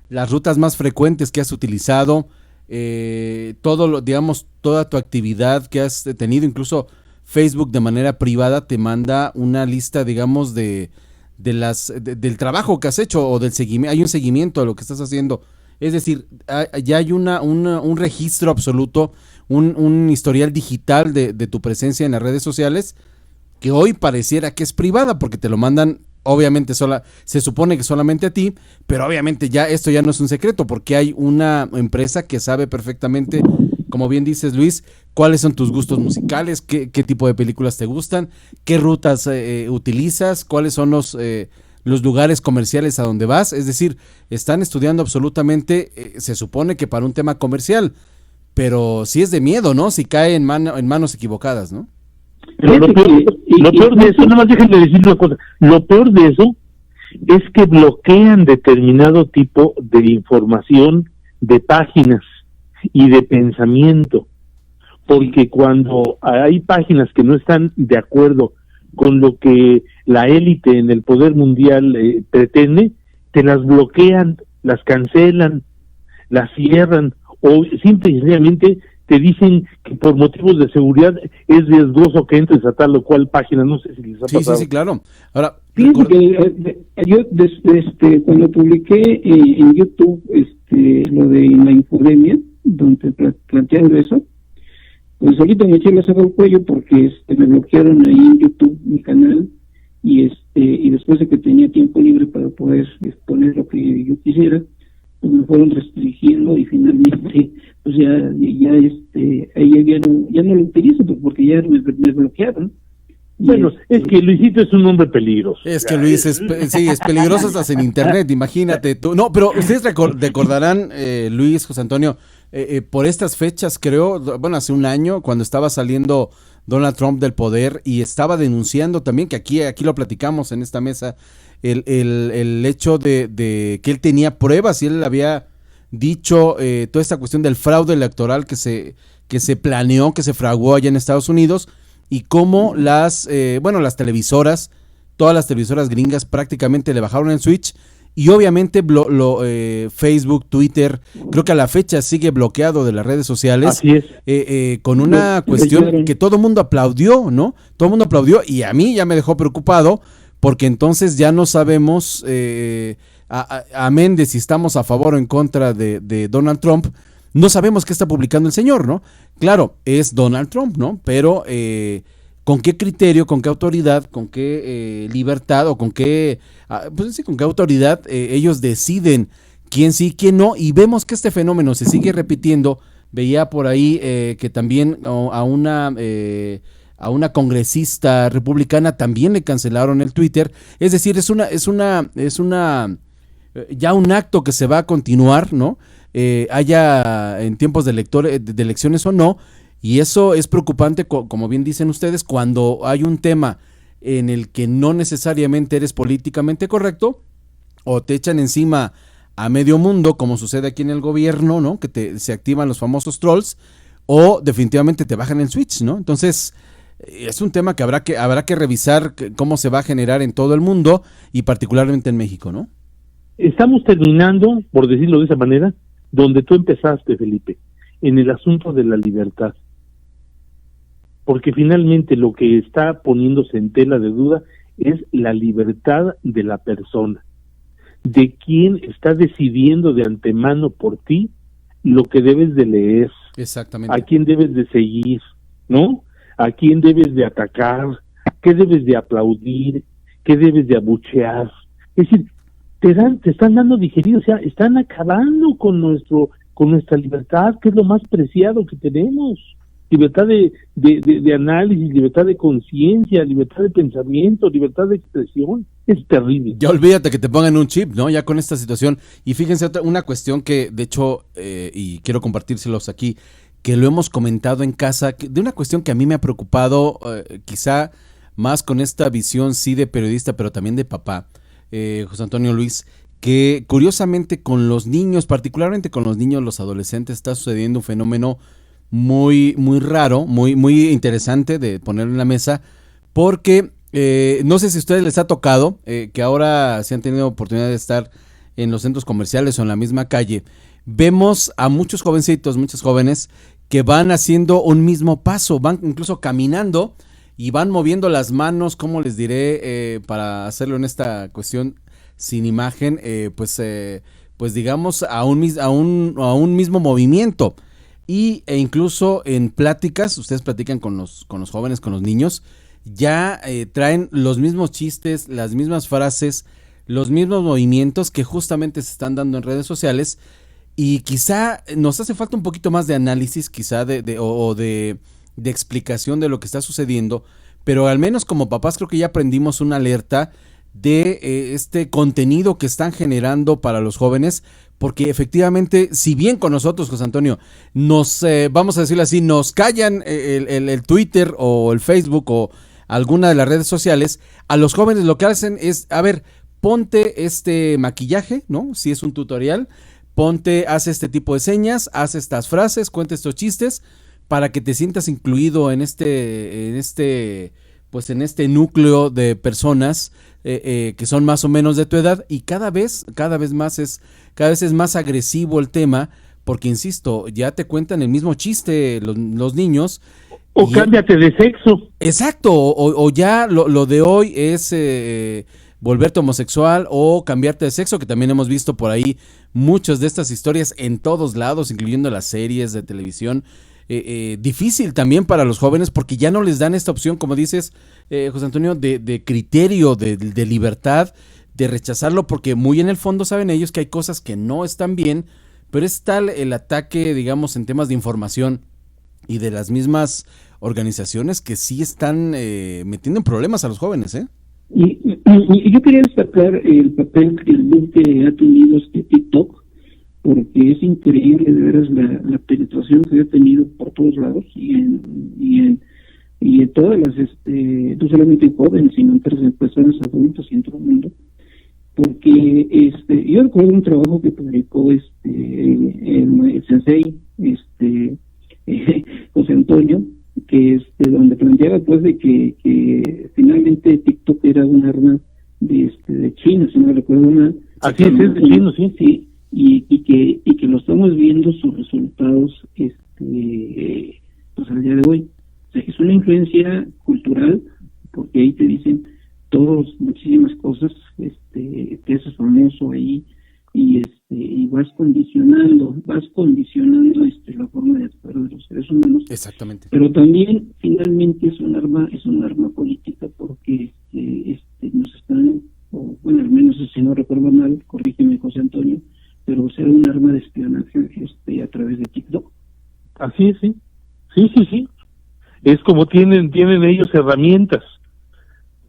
las rutas más frecuentes que has utilizado, digamos, toda tu actividad que has tenido, incluso Facebook de manera privada te manda una lista, digamos, del trabajo que has hecho o del seguimiento, hay un seguimiento de lo que estás haciendo, es decir, ya hay un registro absoluto, un historial digital de tu presencia en las redes sociales que hoy pareciera que es privada porque te lo mandan, obviamente se supone que solamente a ti, pero obviamente ya esto ya no es un secreto porque hay una empresa que sabe perfectamente, como bien dices Luis, cuáles son tus gustos musicales, qué tipo de películas te gustan, qué rutas utilizas, cuáles son los lugares comerciales a donde vas, es decir, están estudiando absolutamente, se supone que para un tema comercial, pero sí es de miedo, ¿no? Si cae en manos equivocadas, ¿no? Pero lo peor de eso, nada más déjenme decir una cosa, lo peor de eso es que bloquean determinado tipo de información, de páginas y de pensamiento, porque cuando hay páginas que no están de acuerdo con lo que la élite en el poder mundial pretende, te las bloquean, las cancelan, las cierran, o simple y sencillamente te dicen que por motivos de seguridad es riesgoso que entres a tal o cual página. No sé si les ha pasado. Sí, claro. Ahora, fíjense que yo cuando publiqué en YouTube lo de la infodemia, donde planteando eso, pues ahorita me eché la soga al cuello porque me bloquearon ahí en YouTube mi canal y después de que tenía tiempo libre para poder exponer lo que yo quisiera, pues me fueron restringiendo y finalmente pues ya no lo utilizo porque ya me bloquearon. Bueno, es que Luisito es un hombre peligroso. Es que Luis es peligroso hasta en internet, imagínate tú. No, pero ustedes recordarán, Luis, José Antonio, por estas fechas creo, bueno, hace un año, cuando estaba saliendo Donald Trump del poder y estaba denunciando también, que aquí lo platicamos en esta mesa, el hecho de que él tenía pruebas y él había dicho toda esta cuestión del fraude electoral que se planeó, que se fraguó allá en Estados Unidos, y cómo las televisoras, todas las televisoras gringas prácticamente le bajaron el switch, y obviamente Facebook, Twitter, creo que a la fecha sigue bloqueado de las redes sociales. Así es. Con una cuestión que todo el mundo aplaudió, ¿no? Todo el mundo aplaudió, y a mí ya me dejó preocupado, porque entonces ya no sabemos, amén de si estamos a favor o en contra de Donald Trump, no sabemos qué está publicando el señor, ¿no? Claro, es Donald Trump, ¿no? Pero ¿con qué criterio, con qué autoridad, con qué libertad o con qué autoridad ellos deciden quién sí, quién no, y vemos que este fenómeno se sigue repitiendo. Veía por ahí que también a una congresista republicana también le cancelaron el Twitter. Es decir, es una ya un acto que se va a continuar, ¿no? Haya en tiempos de elecciones o no, y eso es preocupante, como bien dicen ustedes, cuando hay un tema en el que no necesariamente eres políticamente correcto, o te echan encima a medio mundo, como sucede aquí en el gobierno, ¿no? Que se activan los famosos trolls, o definitivamente te bajan el switch, ¿no? Entonces, es un tema que habrá que revisar cómo se va a generar en todo el mundo y particularmente en México, ¿no? Estamos terminando, por decirlo de esa manera, donde tú empezaste, Felipe, en el asunto de la libertad. Porque finalmente lo que está poniéndose en tela de duda es la libertad de la persona, de quien está decidiendo de antemano por ti lo que debes de leer, exactamente, a quién debes de seguir, ¿no? A quién debes de atacar, qué debes de aplaudir, qué debes de abuchear. Es decir, te están dando digerido, o sea, están acabando con nuestra libertad, que es lo más preciado que tenemos. Libertad de análisis, libertad de conciencia, libertad de pensamiento, libertad de expresión. Es terrible. Ya olvídate que te pongan un chip, ¿no? Ya con esta situación. Y fíjense, una cuestión que, de hecho, y quiero compartírselos aquí, que lo hemos comentado en casa, de una cuestión que a mí me ha preocupado, quizá más con esta visión, sí, de periodista, pero también de papá, José Antonio Luis, que curiosamente con los niños, particularmente con los niños, los adolescentes, está sucediendo un fenómeno muy, muy raro, muy, muy interesante de ponerlo en la mesa, porque no sé si a ustedes les ha tocado, que ahora se han tenido oportunidad de estar en los centros comerciales o en la misma calle, vemos a muchos jovencitos, muchos jóvenes que van haciendo un mismo paso, van incluso caminando y van moviendo las manos, ¿cómo les diré? Para hacerlo en esta cuestión sin imagen, pues digamos a un mismo movimiento. E incluso en pláticas, ustedes platican con los jóvenes, con los niños, ya traen los mismos chistes, las mismas frases, los mismos movimientos que justamente se están dando en redes sociales, y quizá nos hace falta un poquito más de análisis, quizá de explicación de lo que está sucediendo, pero al menos como papás creo que ya aprendimos una alerta de este contenido que están generando para los jóvenes, porque efectivamente, si bien con nosotros, José Antonio, vamos a decirlo así, nos callan el Twitter o el Facebook o alguna de las redes sociales, a los jóvenes lo que hacen es, a ver, ponte este maquillaje, ¿no? Si es un tutorial, haz este tipo de señas, haz estas frases, cuenta estos chistes, para que te sientas incluido en este núcleo de personas que son más o menos de tu edad, y cada vez es más agresivo el tema, porque insisto, ya te cuentan el mismo chiste los niños. O cámbiate de sexo. Exacto, o ya lo de hoy es volverte homosexual o cambiarte de sexo, que también hemos visto por ahí muchas de estas historias en todos lados, incluyendo las series de televisión. Difícil también para los jóvenes, porque ya no les dan esta opción, como dices, José Antonio, de criterio, de libertad, de rechazarlo, porque muy en el fondo saben ellos que hay cosas que no están bien, pero es tal el ataque, digamos, en temas de información y de las mismas organizaciones que sí están metiendo en problemas a los jóvenes, ¿eh? Y yo quería destacar el papel que ha tenido TikTok, porque es increíble de veras la penetración que ha tenido por todos lados y en todas las, no solamente en jóvenes, sino en personas adultas y en todo el mundo. Porque yo recuerdo un trabajo que publicó el sensei, José Antonio, que donde planteaba pues de que finalmente TikTok era un arma de China, si no recuerdo mal. Así es de chino, sí. Y que lo estamos viendo sus resultados pues al día de hoy. O sea, es una influencia cultural, porque ahí te dicen muchísimas cosas, te haces famoso ahí, y vas condicionando la forma de actuar de los seres humanos. Exactamente. Pero también finalmente es un arma política, porque nos están, o bueno, al menos si no recuerdo mal, corrígeme José Antonio, pero pero será un arma de espionaje a través de TikTok. Así es, sí. Sí. Es como tienen ellos herramientas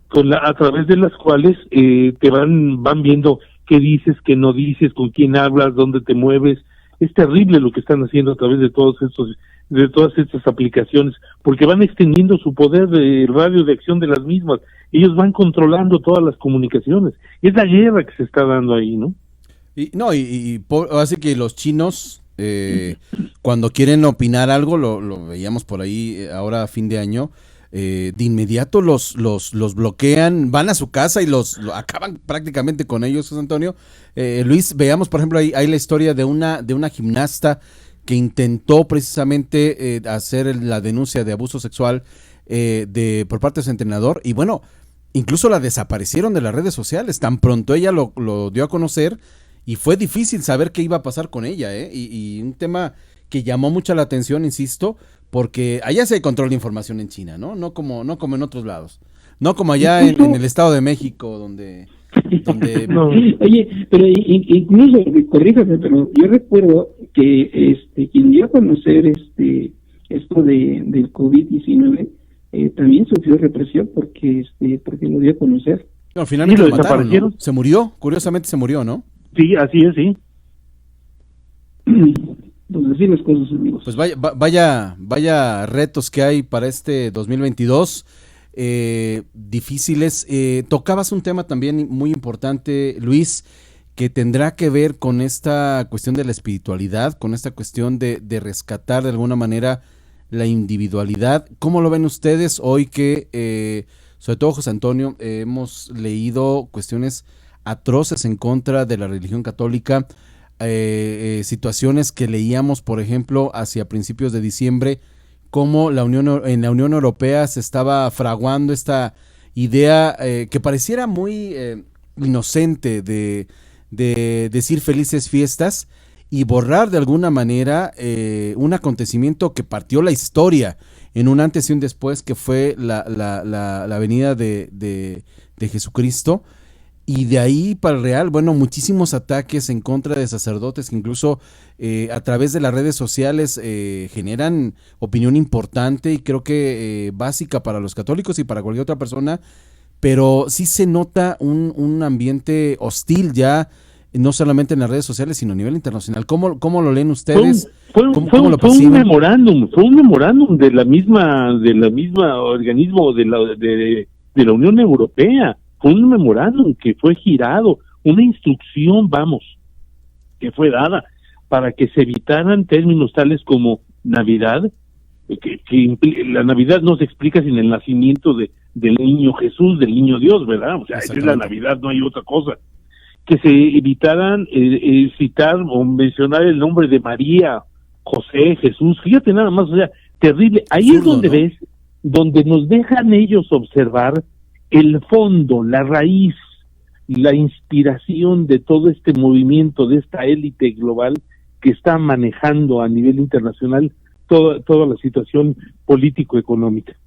a través de las cuales te van viendo qué dices, qué no dices, con quién hablas, dónde te mueves. Es terrible lo que están haciendo a través de todas estas aplicaciones, porque van extendiendo su poder de radio de acción de las mismas. Ellos van controlando todas las comunicaciones. Es la guerra que se está dando ahí, ¿no? Así que los chinos, cuando quieren opinar algo, lo veíamos por ahí ahora a fin de año, de inmediato los bloquean, van a su casa y los acaban prácticamente con ellos, José Antonio. Luis, veamos por ejemplo hay la historia de una gimnasta que intentó precisamente hacer la denuncia de abuso sexual por parte de su entrenador, y bueno, incluso la desaparecieron de las redes sociales, tan pronto ella lo dio a conocer, y fue difícil saber qué iba a pasar con ella, y un tema que llamó mucho la atención, insisto, porque allá se controla la información en China, no como en otros lados, no como allá en el Estado de México, donde no. Oye, pero incluso, corríjame, pero yo recuerdo que quien dio a conocer esto del COVID-19 también sufrió represión porque lo dio a conocer. No, finalmente lo mataron, desaparecieron, ¿no? Se murió, curiosamente se murió, ¿no? Sí, así es, sí. Pues así las cosas, amigos. Pues vaya retos que hay para este 2022, difíciles. Tocabas un tema también muy importante, Luis, que tendrá que ver con esta cuestión de la espiritualidad, con esta cuestión de rescatar de alguna manera la individualidad. ¿Cómo lo ven ustedes hoy que, sobre todo José Antonio, hemos leído cuestiones atroces en contra de la religión católica? Situaciones que leíamos, por ejemplo, hacia principios de diciembre, cómo en la Unión Europea se estaba fraguando esta idea que pareciera muy inocente de decir felices fiestas y borrar de alguna manera un acontecimiento que partió la historia en un antes y un después, que fue la venida de Jesucristo. Y de ahí para el real, bueno, muchísimos ataques en contra de sacerdotes que incluso a través de las redes sociales generan opinión importante y creo que básica para los católicos y para cualquier otra persona, pero sí se nota un ambiente hostil ya, no solamente en las redes sociales, sino a nivel internacional. ¿Cómo lo leen ustedes? Fue un memorándum de la misma organismo de la Unión Europea. Fue un memorándum que fue girado, una instrucción, que fue dada para que se evitaran términos tales como Navidad, que la Navidad no se explica sin el nacimiento del niño Jesús, del niño Dios, ¿verdad? O sea, esa es la Navidad, no hay otra cosa. Que se evitaran citar o mencionar el nombre de María, José, Jesús, fíjate nada más, o sea, terrible. Ahí absurdo, es donde, ¿no? Ves, donde nos dejan ellos observar el fondo, la raíz, la inspiración de todo este movimiento, de esta élite global que está manejando a nivel internacional toda la situación político-económica.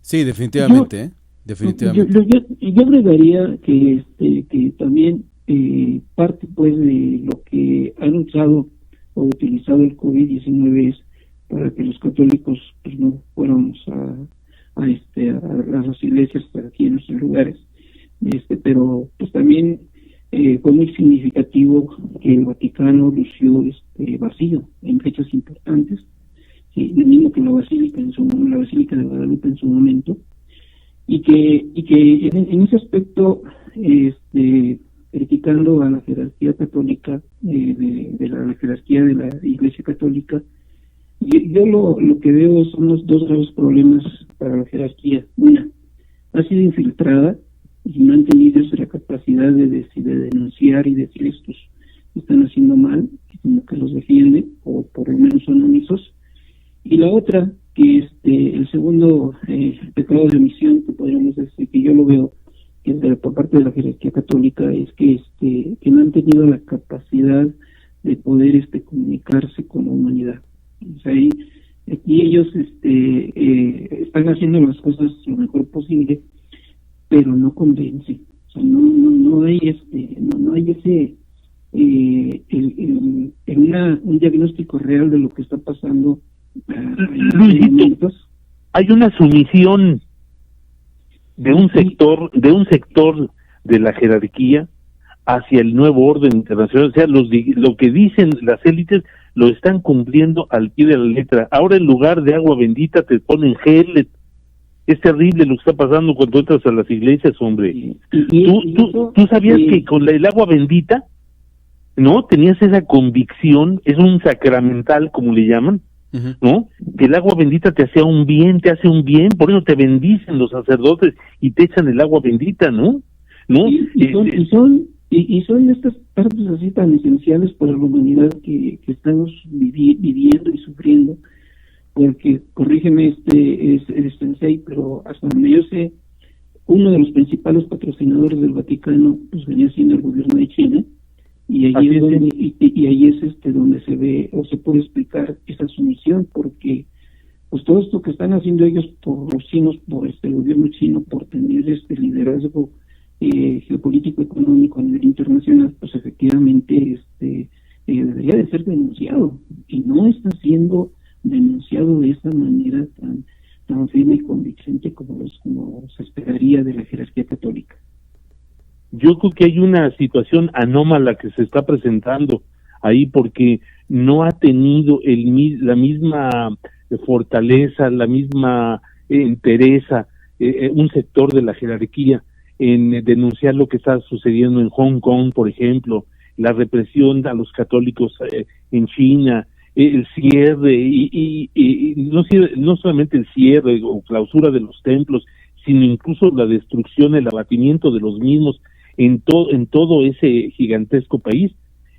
Sí, definitivamente, definitivamente. Yo agregaría que también parte pues de lo que han usado o utilizado el COVID-19 es para que los católicos pues no fuéramos a las iglesias aquí en nuestros lugares, pero pues también fue muy significativo que el Vaticano lució vacío en fechas importantes, ¿sí? Lo mismo que la Basílica de Guadalupe en su momento, y que en ese aspecto criticando a la jerarquía católica, de la jerarquía de la Iglesia Católica. Yo lo que veo son los dos graves problemas para la jerarquía. Una, ha sido infiltrada y no han tenido la capacidad de denunciar y decir estos están haciendo mal, sino que los defiende, o por lo menos son omisos. Y la otra, que el segundo pecado de omisión, que podríamos decir, que yo lo veo que por parte de la jerarquía católica, es que no han tenido la capacidad de poder comunicarse con la humanidad. O sea, aquí ellos están haciendo las cosas lo mejor posible, pero no convence. O sea, no hay un diagnóstico real de lo que está pasando. Luisito, hay una sumisión de un sector de la jerarquía hacia el nuevo orden internacional. O sea, lo que dicen las élites lo están cumpliendo al pie de la letra. Ahora en lugar de agua bendita te ponen gel. Es terrible lo que está pasando cuando entras a las iglesias, hombre. ¿Tú sabías que con el agua bendita, no, tenías esa convicción? Es un sacramental, como le llaman, ¿no? Que el agua bendita te hace un bien, por eso te bendicen los sacerdotes y te echan el agua bendita, ¿no? Y son estas partes así tan esenciales para la humanidad que estamos viviendo y sufriendo, porque, corrígeme, Sensei, pero hasta donde yo sé, uno de los principales patrocinadores del Vaticano pues venía siendo el gobierno de China, y ahí es donde, y ahí es donde se ve o se puede explicar esa sumisión, porque pues todo esto que están haciendo ellos por los chinos, por el gobierno chino, por tener liderazgo geopolítico económico a nivel internacional, pues efectivamente debería de ser denunciado, y no está siendo denunciado de esta manera tan firme y convincente como se esperaría de la jerarquía católica. Yo creo que hay una situación anómala que se está presentando ahí, porque no ha tenido la misma fortaleza, la misma entereza un sector de la jerarquía en denunciar lo que está sucediendo en Hong Kong, por ejemplo, la represión a los católicos en China, el cierre y no solamente el cierre o clausura de los templos, sino incluso la destrucción, el abatimiento de los mismos en todo ese gigantesco país,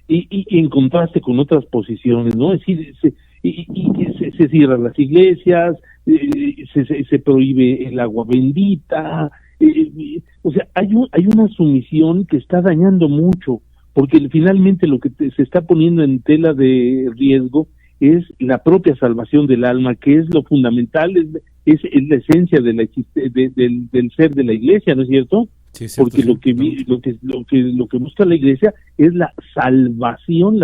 y en contraste con otras posiciones, ¿no? Es decir, se cierran las iglesias, se prohíbe el agua bendita, o sea, hay una sumisión que está dañando mucho, porque finalmente lo que se está poniendo en tela de riesgo es la propia salvación del alma, que es lo fundamental, es la esencia de del ser de la iglesia, ¿no es cierto? Sí, porque lo que busca la iglesia es la salvación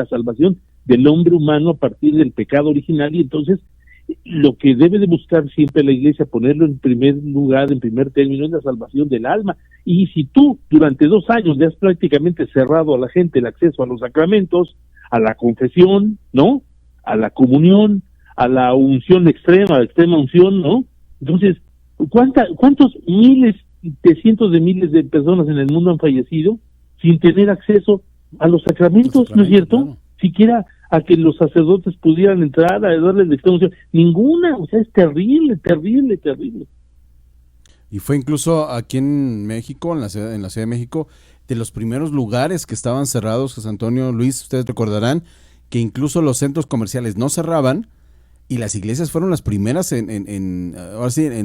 del hombre humano a partir del pecado original, y entonces lo que debe de buscar siempre la iglesia, ponerlo en primer lugar, en primer término, es la salvación del alma. Y si tú durante 2 años le has prácticamente cerrado a la gente el acceso a los sacramentos, a la confesión, ¿no?, a la comunión, a la unción extrema, a la extrema unción, ¿no? Entonces, ¿cuántos miles de cientos de miles de personas en el mundo han fallecido sin tener acceso a los sacramentos, ¿no es cierto? Claro. Siquiera a que los sacerdotes pudieran entrar a darles la extrema unción. Ninguna, o sea, es terrible. Y fue incluso aquí en México, en la Ciudad de México, de los primeros lugares que estaban cerrados, José Antonio, Luis, ustedes recordarán que incluso los centros comerciales no cerraban y las iglesias fueron las primeras en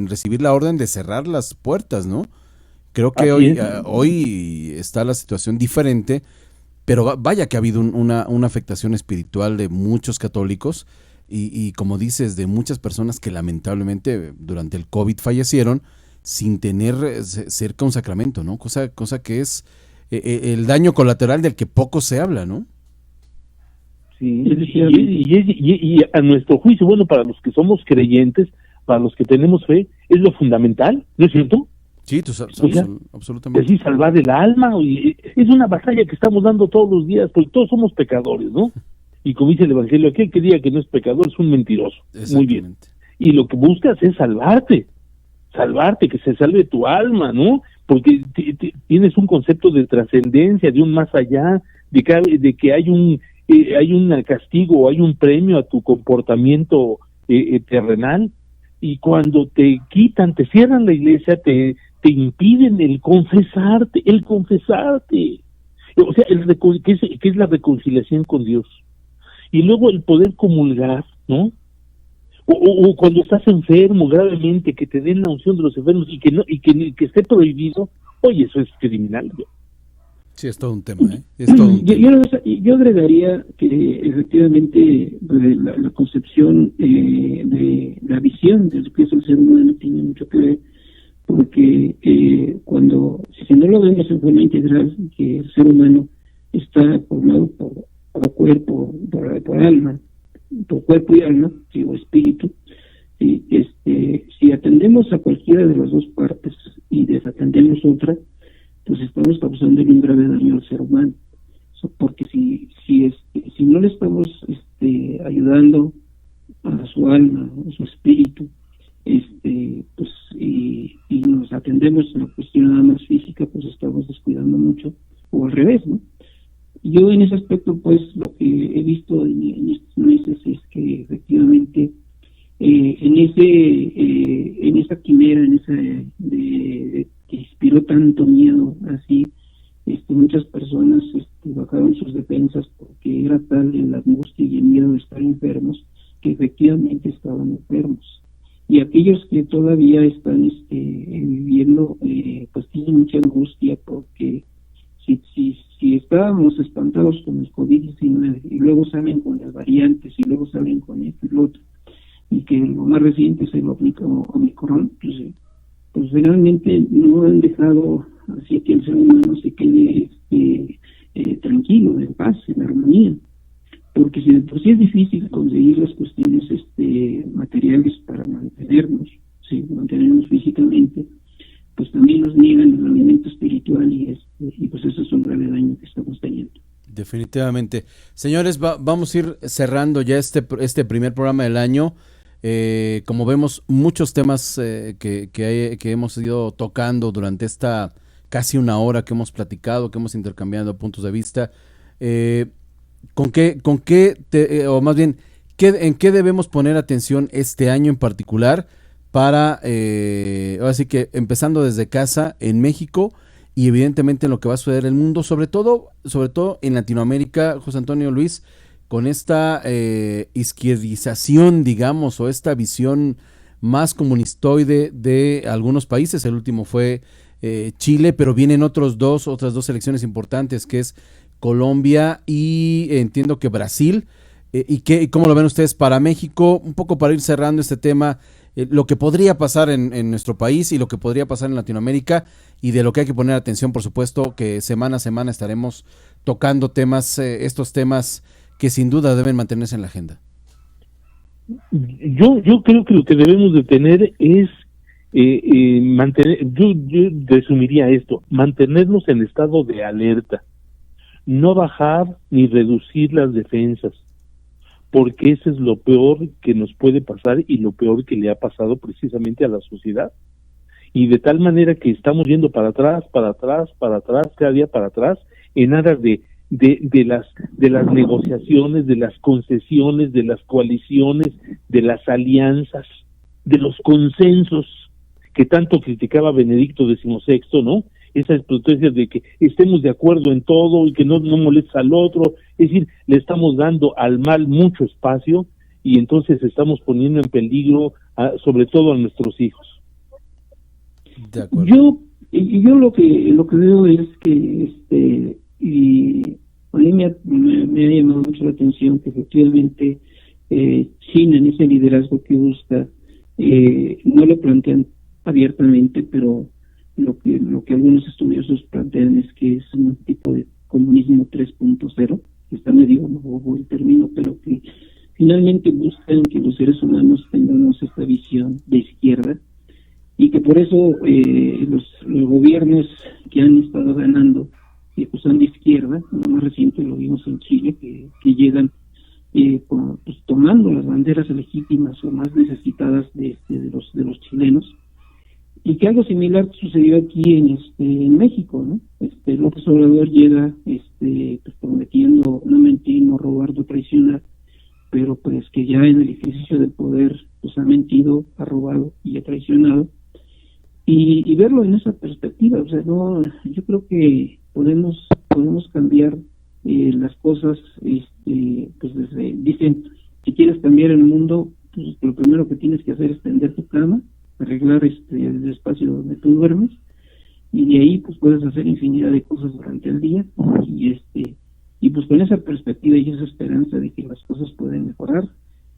recibir la orden de cerrar las puertas, ¿no? Creo que hoy está la situación diferente, pero vaya que ha habido una afectación espiritual de muchos católicos y como dices, de muchas personas que lamentablemente durante el COVID fallecieron sin tener cerca un sacramento, ¿no? Cosa que es el daño colateral del que poco se habla, ¿no? Sí, y a nuestro juicio, bueno, para los que somos creyentes, para los que tenemos fe, es lo fundamental, ¿no es cierto? Sí, absolutamente. Es decir, salvar el alma, es una batalla que estamos dando todos los días, porque todos somos pecadores, ¿no? Y como dice el Evangelio, aquel que diga que no es pecador es un mentiroso. Muy bien. Y lo que buscas es salvarte, que se salve tu alma, ¿no? Porque tienes un concepto de trascendencia, de un más allá, de que hay un castigo, hay un premio a tu comportamiento terrenal, y cuando te cierran la iglesia, te impiden el confesarte, o sea, que es la reconciliación con Dios, y luego el poder comulgar, ¿no? O cuando estás enfermo gravemente, que te den la unción de los enfermos y que esté prohibido, oye, eso es criminal, ¿no? Sí, es todo un tema, ¿eh? Yo agregaría que efectivamente la concepción de la visión de lo que es el ser humano tiene mucho que ver, porque si no lo vemos en forma integral, que el ser humano está formado por cuerpo, por alma, por cuerpo y alma, sí, o espíritu. Sí, si atendemos a cualquiera de las dos partes y desatendemos otra, pues estamos causando un grave daño al ser humano. Porque si no le estamos ayudando a su alma, a su espíritu, pues y nos atendemos en la cuestión nada más física, pues estamos descuidando mucho, o al revés, ¿no? Yo en ese aspecto, pues lo que he visto en estos meses es que efectivamente en esa quimera, que inspiró tanto miedo, así, muchas personas bajaron sus defensas porque era tal la angustia y el miedo de estar enfermos que efectivamente estaban enfermos. Y aquellos que todavía están viviendo, pues tienen mucha angustia porque si estábamos espantados con el COVID-19 y luego salen con las variantes y luego salen con esto y lo otro, y que lo más reciente se lo aplica Omicron, pues realmente no han dejado así que el ser humano se quede tranquilo, en paz, en armonía, porque si de por sí es difícil conseguir las cuestiones materiales para mantenernos físicamente, pues también nos niegan el alimento espiritual y pues eso es un grave daño que estamos teniendo. Definitivamente. Señores, vamos a ir cerrando ya este primer programa del año. Como vemos, muchos temas que hemos ido tocando durante esta casi una hora que hemos platicado, que hemos intercambiado puntos de vista. ¿En qué debemos poner atención este año en particular para, ahora sí que empezando desde casa en México y evidentemente en lo que va a suceder en el mundo, sobre todo en Latinoamérica, José Antonio, Luis, con esta izquierdización, digamos, o esta visión más comunistoide de algunos países? El último fue Chile, pero vienen otras dos elecciones importantes, que es Colombia y entiendo que Brasil. ¿Y cómo lo ven ustedes para México? Un poco para ir cerrando este tema, lo que podría pasar en nuestro país y lo que podría pasar en Latinoamérica, y de lo que hay que poner atención, por supuesto, que semana a semana estaremos tocando estos temas que sin duda deben mantenerse en la agenda. Yo creo que lo que debemos de tener es mantener, yo resumiría esto, mantenernos en estado de alerta, no bajar ni reducir las defensas, porque eso es lo peor que nos puede pasar y lo peor que le ha pasado precisamente a la sociedad. Y de tal manera que estamos yendo para atrás, cada día para atrás, en aras de las negociaciones, de las concesiones, de las coaliciones, de las alianzas, de los consensos que tanto criticaba Benedicto XVI, ¿no? Esas potencias de que estemos de acuerdo en todo y que no molesta al otro. Es decir, le estamos dando al mal mucho espacio y entonces estamos poniendo en peligro sobre todo a nuestros hijos. De acuerdo. Yo lo que veo es que y a mí me ha llamado mucho la atención que efectivamente China, en ese liderazgo que busca, no lo plantean abiertamente, pero lo que algunos estudiosos plantean es que es un tipo de comunismo 3.0, que está medio bobo el término, pero que finalmente buscan que los seres humanos tengamos esta visión de izquierda, y que por eso los gobiernos que han estado ganando pues son de izquierda. Lo más reciente lo vimos en Chile, que llegan pues tomando las banderas legítimas o más necesitadas de los chilenos, y que algo similar sucedió aquí en México, ¿no? López Obrador llega pues prometiendo no mentir, no robar, no traicionar, pero pues que ya en el ejercicio del poder pues ha mentido, ha robado y ha traicionado, y verlo en esa perspectiva. O sea, no, yo creo que podemos cambiar las cosas, pues dicen, si quieres cambiar el mundo, pues lo primero que tienes que hacer es tender tu cama, arreglar el espacio donde tú duermes, y de ahí pues puedes hacer infinidad de cosas durante el día, y pues con esa perspectiva y esa esperanza de que las cosas pueden mejorar,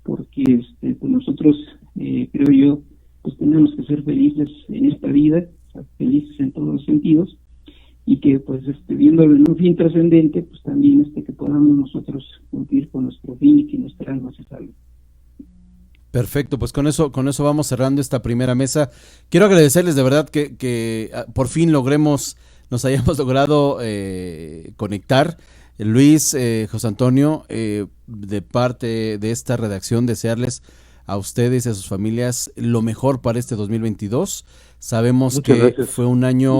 porque pues nosotros creo yo pues tenemos que ser felices en esta vida, felices en todos los sentidos, y que pues viéndolo en un fin trascendente, pues también que podamos nosotros cumplir con nuestro fin y que nuestra alma se salve. Perfecto, pues con eso vamos cerrando esta primera mesa. Quiero agradecerles de verdad que por fin nos hayamos logrado conectar. Luis, José Antonio, de parte de esta redacción, desearles a ustedes y a sus familias lo mejor para este 2022. Sabemos Muchas que gracias. fue un año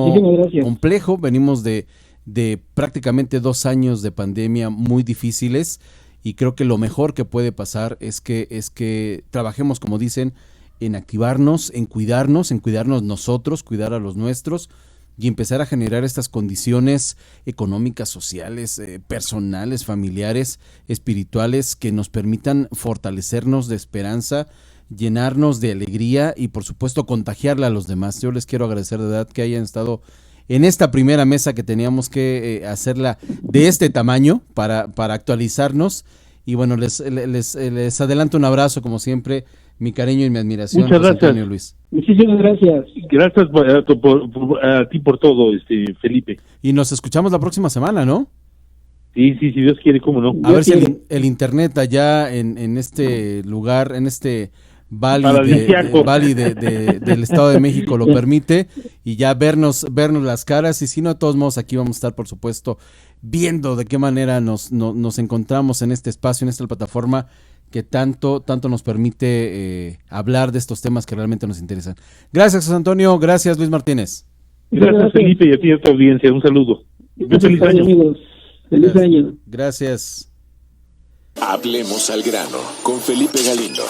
complejo, venimos de prácticamente 2 años de pandemia muy difíciles, y creo que lo mejor que puede pasar es que trabajemos, como dicen, en activarnos, en cuidarnos nosotros, cuidar a los nuestros, y empezar a generar estas condiciones económicas, sociales, personales, familiares, espirituales, que nos permitan fortalecernos de esperanza, llenarnos de alegría y por supuesto contagiarla a los demás. Yo les quiero agradecer de verdad que hayan estado en esta primera mesa que teníamos que hacerla de este tamaño para actualizarnos, y bueno, les adelanto un abrazo como siempre, mi cariño y mi admiración. Muchas José gracias. Antonio, Luis. Muchísimas gracias. Gracias a ti por todo, Felipe. Y nos escuchamos la próxima semana, ¿no? Sí, si Dios quiere, cómo no. A ver si el internet allá en este lugar, en este Valley del Estado de México lo permite, y ya vernos las caras, y si no, de todos modos aquí vamos a estar, por supuesto, viendo de qué manera nos encontramos en este espacio, en esta plataforma que tanto nos permite hablar de estos temas que realmente nos interesan. Gracias, José Antonio. Gracias, Luis Martínez. Gracias, Felipe, y a ti y a tu audiencia. Un saludo. Feliz año. Amigos. Feliz año. Gracias. Hablemos al grano con Felipe Galindo.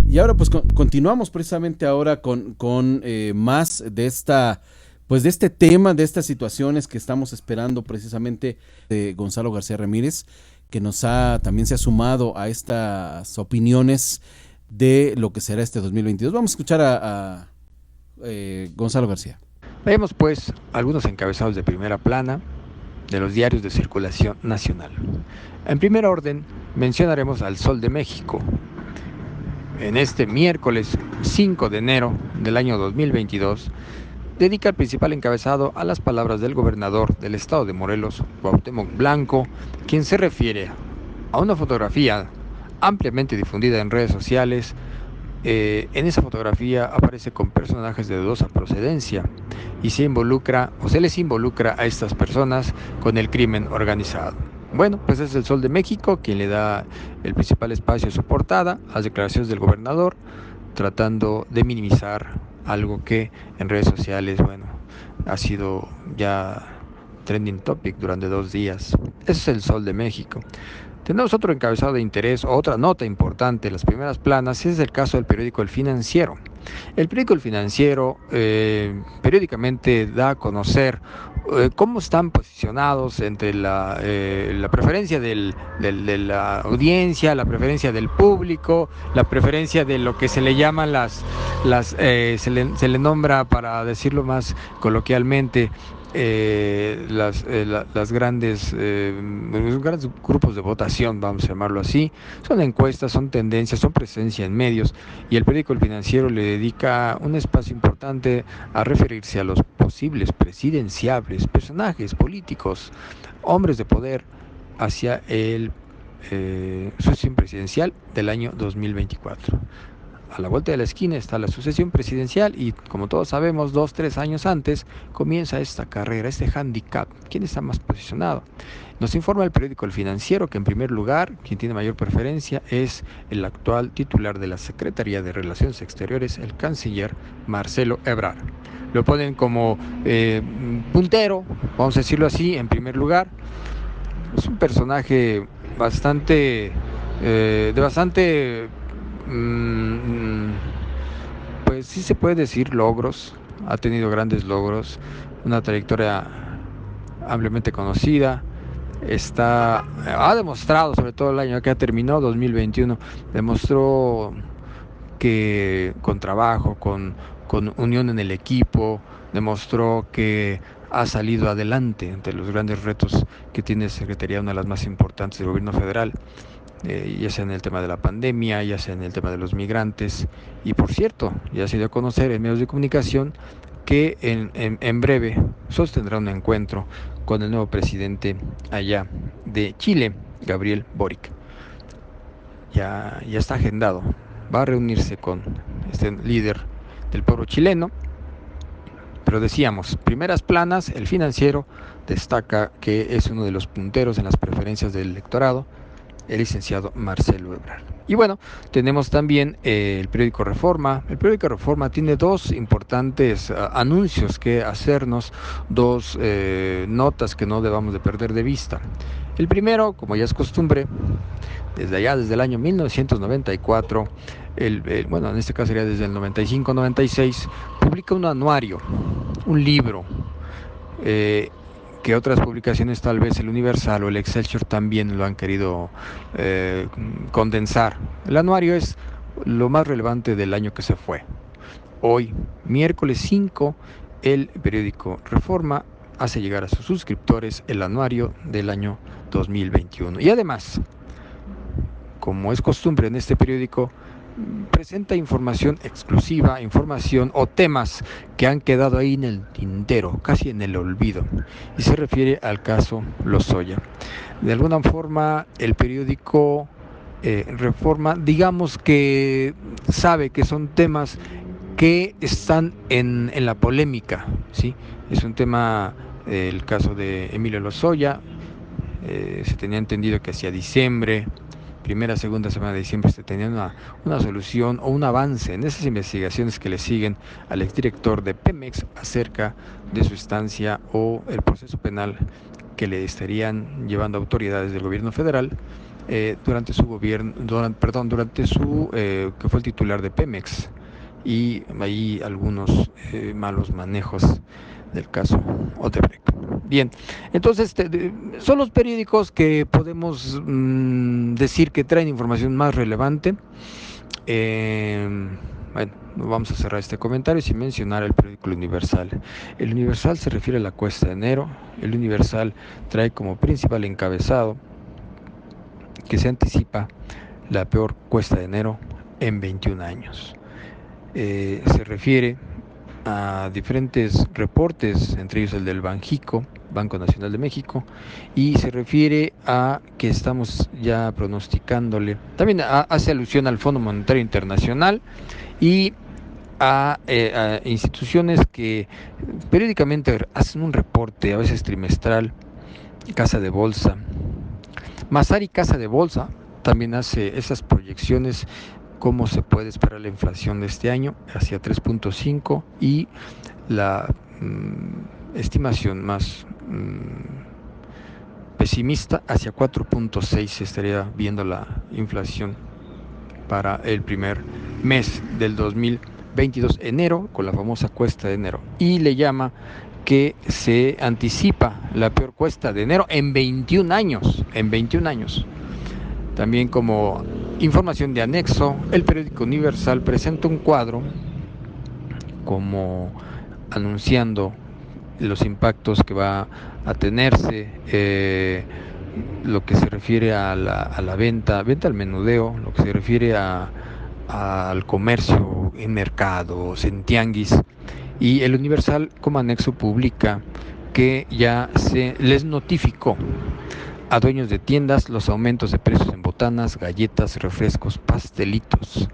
Y ahora pues continuamos precisamente ahora con más de de este tema, de estas situaciones que estamos esperando precisamente de Gonzalo García Ramírez, que también se ha sumado a estas opiniones de lo que será este 2022. Vamos a escuchar a Gonzalo García. Veamos pues algunos encabezados de primera plana de los diarios de circulación nacional. En primer orden, mencionaremos al Sol de México. En este miércoles 5 de enero del año 2022, dedica el principal encabezado a las palabras del gobernador del estado de Morelos, Cuauhtémoc Blanco, quien se refiere a una fotografía ampliamente difundida en redes sociales. En esa fotografía aparece con personajes de dudosa procedencia y se les involucra a estas personas con el crimen organizado. Bueno, pues es el Sol de México quien le da el principal espacio a su portada, a las declaraciones del gobernador, tratando de minimizar algo que en redes sociales, ha sido ya trending topic durante 2 días. Ese es el Sol de México. Tenemos otro encabezado de interés, otra nota importante en las primeras planas, es el caso del periódico El Financiero. El periódico El Financiero periódicamente da a conocer cómo están posicionados entre la preferencia de la audiencia, la preferencia del público, la preferencia de lo que se le llaman se le nombra, para decirlo más coloquialmente, los grandes grupos de votación, vamos a llamarlo así. Son encuestas, son tendencias, son presencia en medios, y el periódico El Financiero le dedica un espacio importante a referirse a los posibles presidenciables, personajes políticos, hombres de poder hacia el sucesión presidencial del año 2024. A la vuelta de la esquina está la sucesión presidencial y, como todos sabemos, 2-3 años antes comienza esta carrera, este handicap. ¿Quién está más posicionado? Nos informa el periódico El Financiero que, en primer lugar, quien tiene mayor preferencia es el actual titular de la Secretaría de Relaciones Exteriores, el canciller Marcelo Ebrard. Lo ponen como puntero, vamos a decirlo así, en primer lugar. Es un personaje pues sí se puede decir logros, ha tenido grandes logros, una trayectoria ampliamente conocida, ha demostrado, sobre todo el año que terminó, 2021, demostró que con trabajo, con unión en el equipo, demostró que ha salido adelante ante los grandes retos que tiene Secretaría, una de las más importantes del gobierno federal. Ya sea en el tema de la pandemia, ya sea en el tema de los migrantes, y por cierto, ya se dio a conocer en medios de comunicación que en breve sostendrá un encuentro con el nuevo presidente allá de Chile, Gabriel Boric. Ya está agendado, va a reunirse con este líder del pueblo chileno. Pero decíamos, primeras planas, el Financiero destaca que es uno de los punteros en las preferencias del electorado, el licenciado Marcelo Ebrard. Y bueno, tenemos también el periódico Reforma. El periódico Reforma tiene dos importantes anuncios que hacernos, dos notas que no debamos de perder de vista. El primero, como ya es costumbre, desde el año 1994, bueno, en este caso sería desde el 95-96, publica un anuario, un libro, que otras publicaciones, tal vez el Universal o el Excelsior, también lo han querido condensar. El anuario es lo más relevante del año que se fue. Hoy, miércoles 5, el periódico Reforma hace llegar a sus suscriptores el anuario del año 2021. Y además, como es costumbre en este periódico, presenta información exclusiva, información o temas que han quedado ahí en el tintero, casi en el olvido, y se refiere al caso Lozoya. De alguna forma, el periódico Reforma, digamos que sabe que son temas que están en la polémica, ¿sí? Es un tema, el caso de Emilio Lozoya, se tenía entendido que hacia diciembre, primera, segunda semana de diciembre, se tenía una solución o un avance en esas investigaciones que le siguen al exdirector de Pemex acerca de su estancia o el proceso penal que le estarían llevando autoridades del gobierno federal durante su gobierno, que fue el titular de Pemex, y ahí algunos malos manejos del caso Odebrecht. Bien, entonces son los periódicos que podemos decir que traen información más relevante. Bueno, vamos a cerrar este comentario sin mencionar el periódico Universal. El Universal se refiere a la cuesta de enero. El Universal trae como principal encabezado que se anticipa la peor cuesta de enero en 21 años. Se refiere a diferentes reportes, entre ellos el del Banjico, Banco Nacional de México, y se refiere a que estamos ya pronosticándole, también hace alusión al Fondo Monetario Internacional y a instituciones que periódicamente hacen un reporte, a veces trimestral. Casa de Bolsa, Mazari Casa de Bolsa también hace esas proyecciones, cómo se puede esperar la inflación de este año hacia 3.5 y la estimación más pesimista hacia 4.6 se estaría viendo la inflación para el primer mes del 2022, enero, con la famosa cuesta de enero, y le llama que se anticipa la peor cuesta de enero en 21 años. También, como información de anexo, el periódico Universal presenta un cuadro como anunciando los impactos que va a tenerse, lo que se refiere a la venta al menudeo, lo que se refiere al comercio en mercados, en tianguis. Y el Universal, como anexo, publica que ya se les notificó a dueños de tiendas los aumentos de precios en botanas, galletas, refrescos, pastelitos.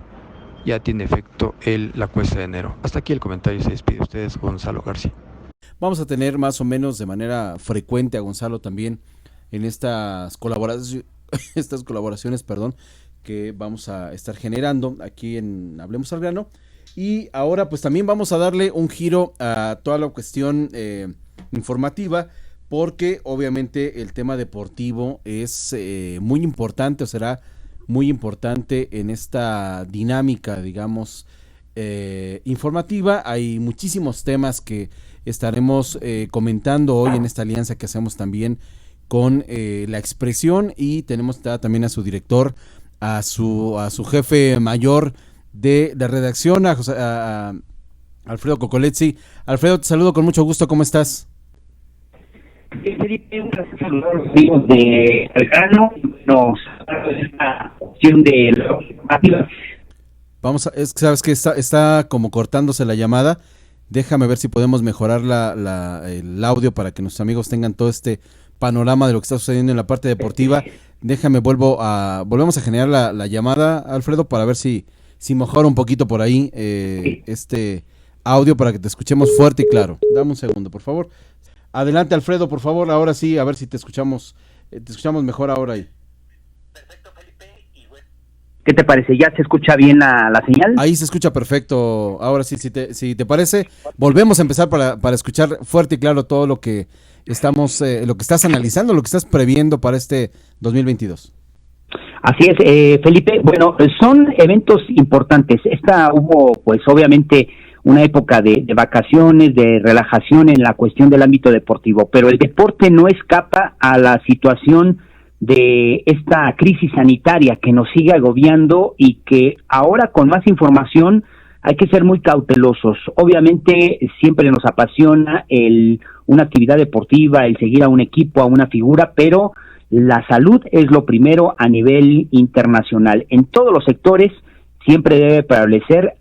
Ya tiene efecto la cuesta de enero. Hasta aquí el comentario, se despide de ustedes, Gonzalo García. Vamos a tener más o menos de manera frecuente a Gonzalo también en estas colaboraciones, que vamos a estar generando aquí en Hablemos al Grano. Y ahora pues también vamos a darle un giro a toda la cuestión informativa, porque obviamente el tema deportivo es muy importante, o será muy importante en esta dinámica, digamos, informativa. Hay muchísimos temas que estaremos comentando hoy en esta alianza que hacemos también con La Expresión, y tenemos también a su director, a su jefe mayor de la redacción, a Alfredo Cocolezzi. Alfredo, te saludo con mucho gusto, ¿cómo estás? Felipe, un placer saludar a los amigos de El Grano. Nos habla de esta opción de la informativa. Sabes que está como cortándose la llamada. Déjame ver si podemos mejorar el audio para que nuestros amigos tengan todo este panorama de lo que está sucediendo en la parte deportiva. Déjame, volvemos a generar la llamada, Alfredo, para ver si mejora un poquito por ahí este audio para que te escuchemos fuerte y claro. Dame un segundo, por favor. Adelante, Alfredo, por favor, ahora sí, a ver si te escuchamos mejor ahora ahí. Perfecto, Felipe. ¿Qué te parece? ¿Ya se escucha bien la señal? Ahí se escucha perfecto. Ahora sí, si te parece, volvemos a empezar para escuchar fuerte y claro todo lo que lo que estás analizando, lo que estás previendo para este 2022. Así es, Felipe. Bueno, son eventos importantes. Hubo, pues, obviamente, una época de vacaciones, de relajación en la cuestión del ámbito deportivo, pero el deporte no escapa a la situación de esta crisis sanitaria que nos sigue agobiando y que ahora con más información hay que ser muy cautelosos. Obviamente siempre nos apasiona una actividad deportiva, el seguir a un equipo, a una figura, pero la salud es lo primero a nivel internacional. En todos los sectores siempre debe prevalecer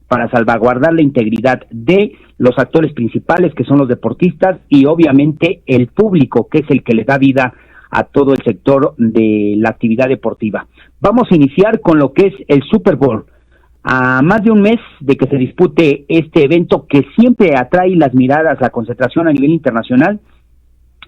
para salvaguardar la integridad de los actores principales, que son los deportistas, y obviamente el público, que es el que le da vida a todo el sector de la actividad deportiva. Vamos a iniciar con lo que es el Super Bowl. A más de un mes de que se dispute este evento que siempre atrae las miradas, la concentración a nivel internacional,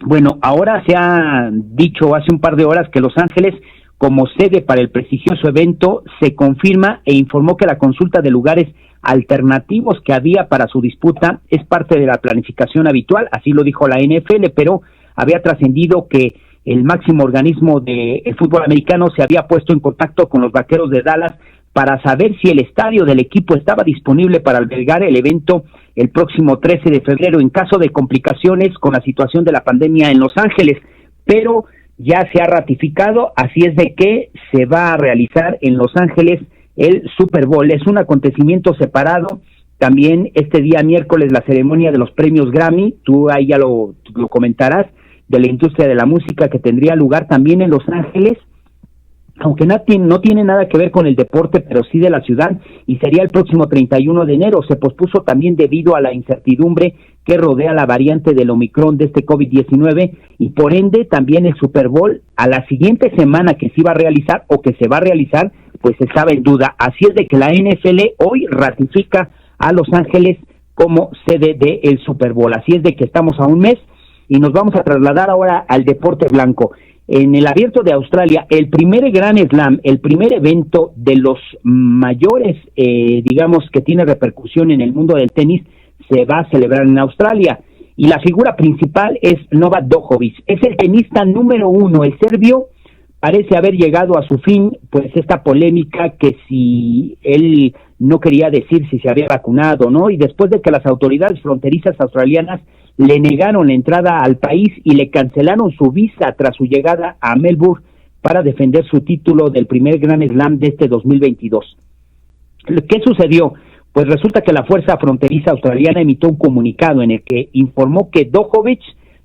bueno, ahora se ha dicho hace un par de horas que Los Ángeles, como sede para el prestigioso evento, se confirma e informó que la consulta de lugares alternativos que había para su disputa es parte de la planificación habitual, así lo dijo la NFL, pero había trascendido que el máximo organismo del fútbol americano se había puesto en contacto con los Vaqueros de Dallas para saber si el estadio del equipo estaba disponible para albergar el evento el próximo 13 de febrero en caso de complicaciones con la situación de la pandemia en Los Ángeles, pero ya se ha ratificado, así es de que se va a realizar en Los Ángeles el Super Bowl. Es un acontecimiento separado. También este día miércoles la ceremonia de los premios Grammy, tú ahí ya lo comentarás, de la industria de la música, que tendría lugar también en Los Ángeles, aunque no tiene nada que ver con el deporte, pero sí de la ciudad, y sería el próximo 31 de enero. Se pospuso también debido a la incertidumbre que rodea la variante del Omicron de este COVID-19, y por ende también el Super Bowl a la siguiente semana que se iba a realizar o que se va a realizar, pues estaba en duda. Así es de que la NFL hoy ratifica a Los Ángeles como sede del Super Bowl. Así es de que estamos a un mes y nos vamos a trasladar ahora al deporte blanco. En el Abierto de Australia, el primer Grand Slam, el primer evento de los mayores, digamos, que tiene repercusión en el mundo del tenis, se va a celebrar en Australia. Y la figura principal es Novak Djokovic. Es el tenista número 1, el serbio. Parece haber llegado a su fin, pues, esta polémica que si él no quería decir si se había vacunado o no, y después de que las autoridades fronterizas australianas le negaron la entrada al país y le cancelaron su visa tras su llegada a Melbourne para defender su título del primer Grand Slam de este 2022. ¿Qué sucedió? Pues resulta que la Fuerza Fronteriza Australiana emitió un comunicado en el que informó que Djokovic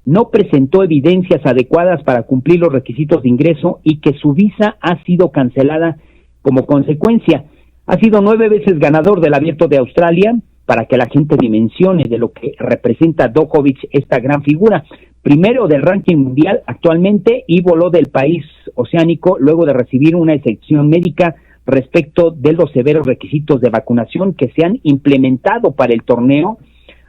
no presentó evidencias adecuadas para cumplir los requisitos de ingreso y que su visa ha sido cancelada como consecuencia. Ha sido 9 veces ganador del Abierto de Australia, para que la gente dimensione de lo que representa Djokovic, esta gran figura. Primero del ranking mundial actualmente y voló del país oceánico luego de recibir una excepción médica respecto de los severos requisitos de vacunación que se han implementado para el torneo.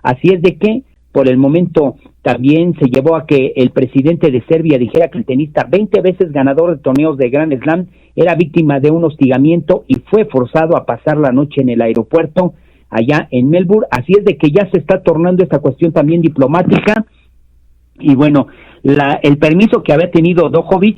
Así es de que por el momento también se llevó a que el presidente de Serbia dijera que el tenista 20 veces ganador de torneos de Grand Slam era víctima de un hostigamiento y fue forzado a pasar la noche en el aeropuerto allá en Melbourne. Así es de que ya se está tornando esta cuestión también diplomática, y bueno, el permiso que había tenido Djokovic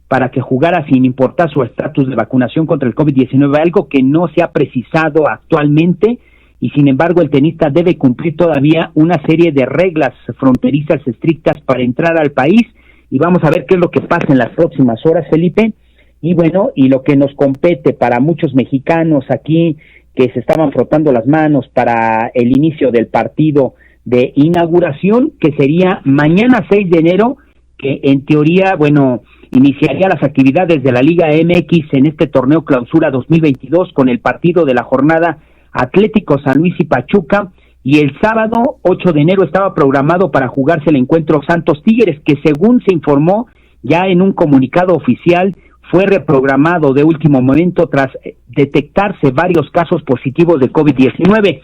para que jugara sin importar su estatus de vacunación contra el COVID-19, algo que no se ha precisado actualmente, y sin embargo el tenista debe cumplir todavía una serie de reglas fronterizas estrictas para entrar al país, y vamos a ver qué es lo que pasa en las próximas horas, Felipe. Y bueno, y lo que nos compete para muchos mexicanos aquí que se estaban frotando las manos para el inicio del partido de inauguración, que sería mañana 6 de enero, que en teoría, bueno, iniciaría las actividades de la Liga MX en este torneo Clausura 2022 con el partido de la jornada Atlético San Luis y Pachuca, y el sábado 8 de enero estaba programado para jugarse el encuentro Santos Tigres, que según se informó ya en un comunicado oficial, fue reprogramado de último momento tras detectarse varios casos positivos de COVID-19.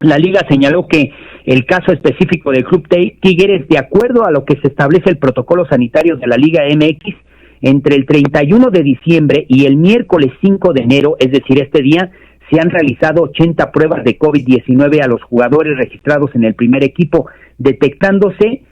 La liga señaló que el caso específico del Club Tigres, de acuerdo a lo que se establece el protocolo sanitario de la Liga MX, entre el 31 de diciembre y el miércoles 5 de enero, es decir, este día, se han realizado 80 pruebas de COVID-19 a los jugadores registrados en el primer equipo, detectándose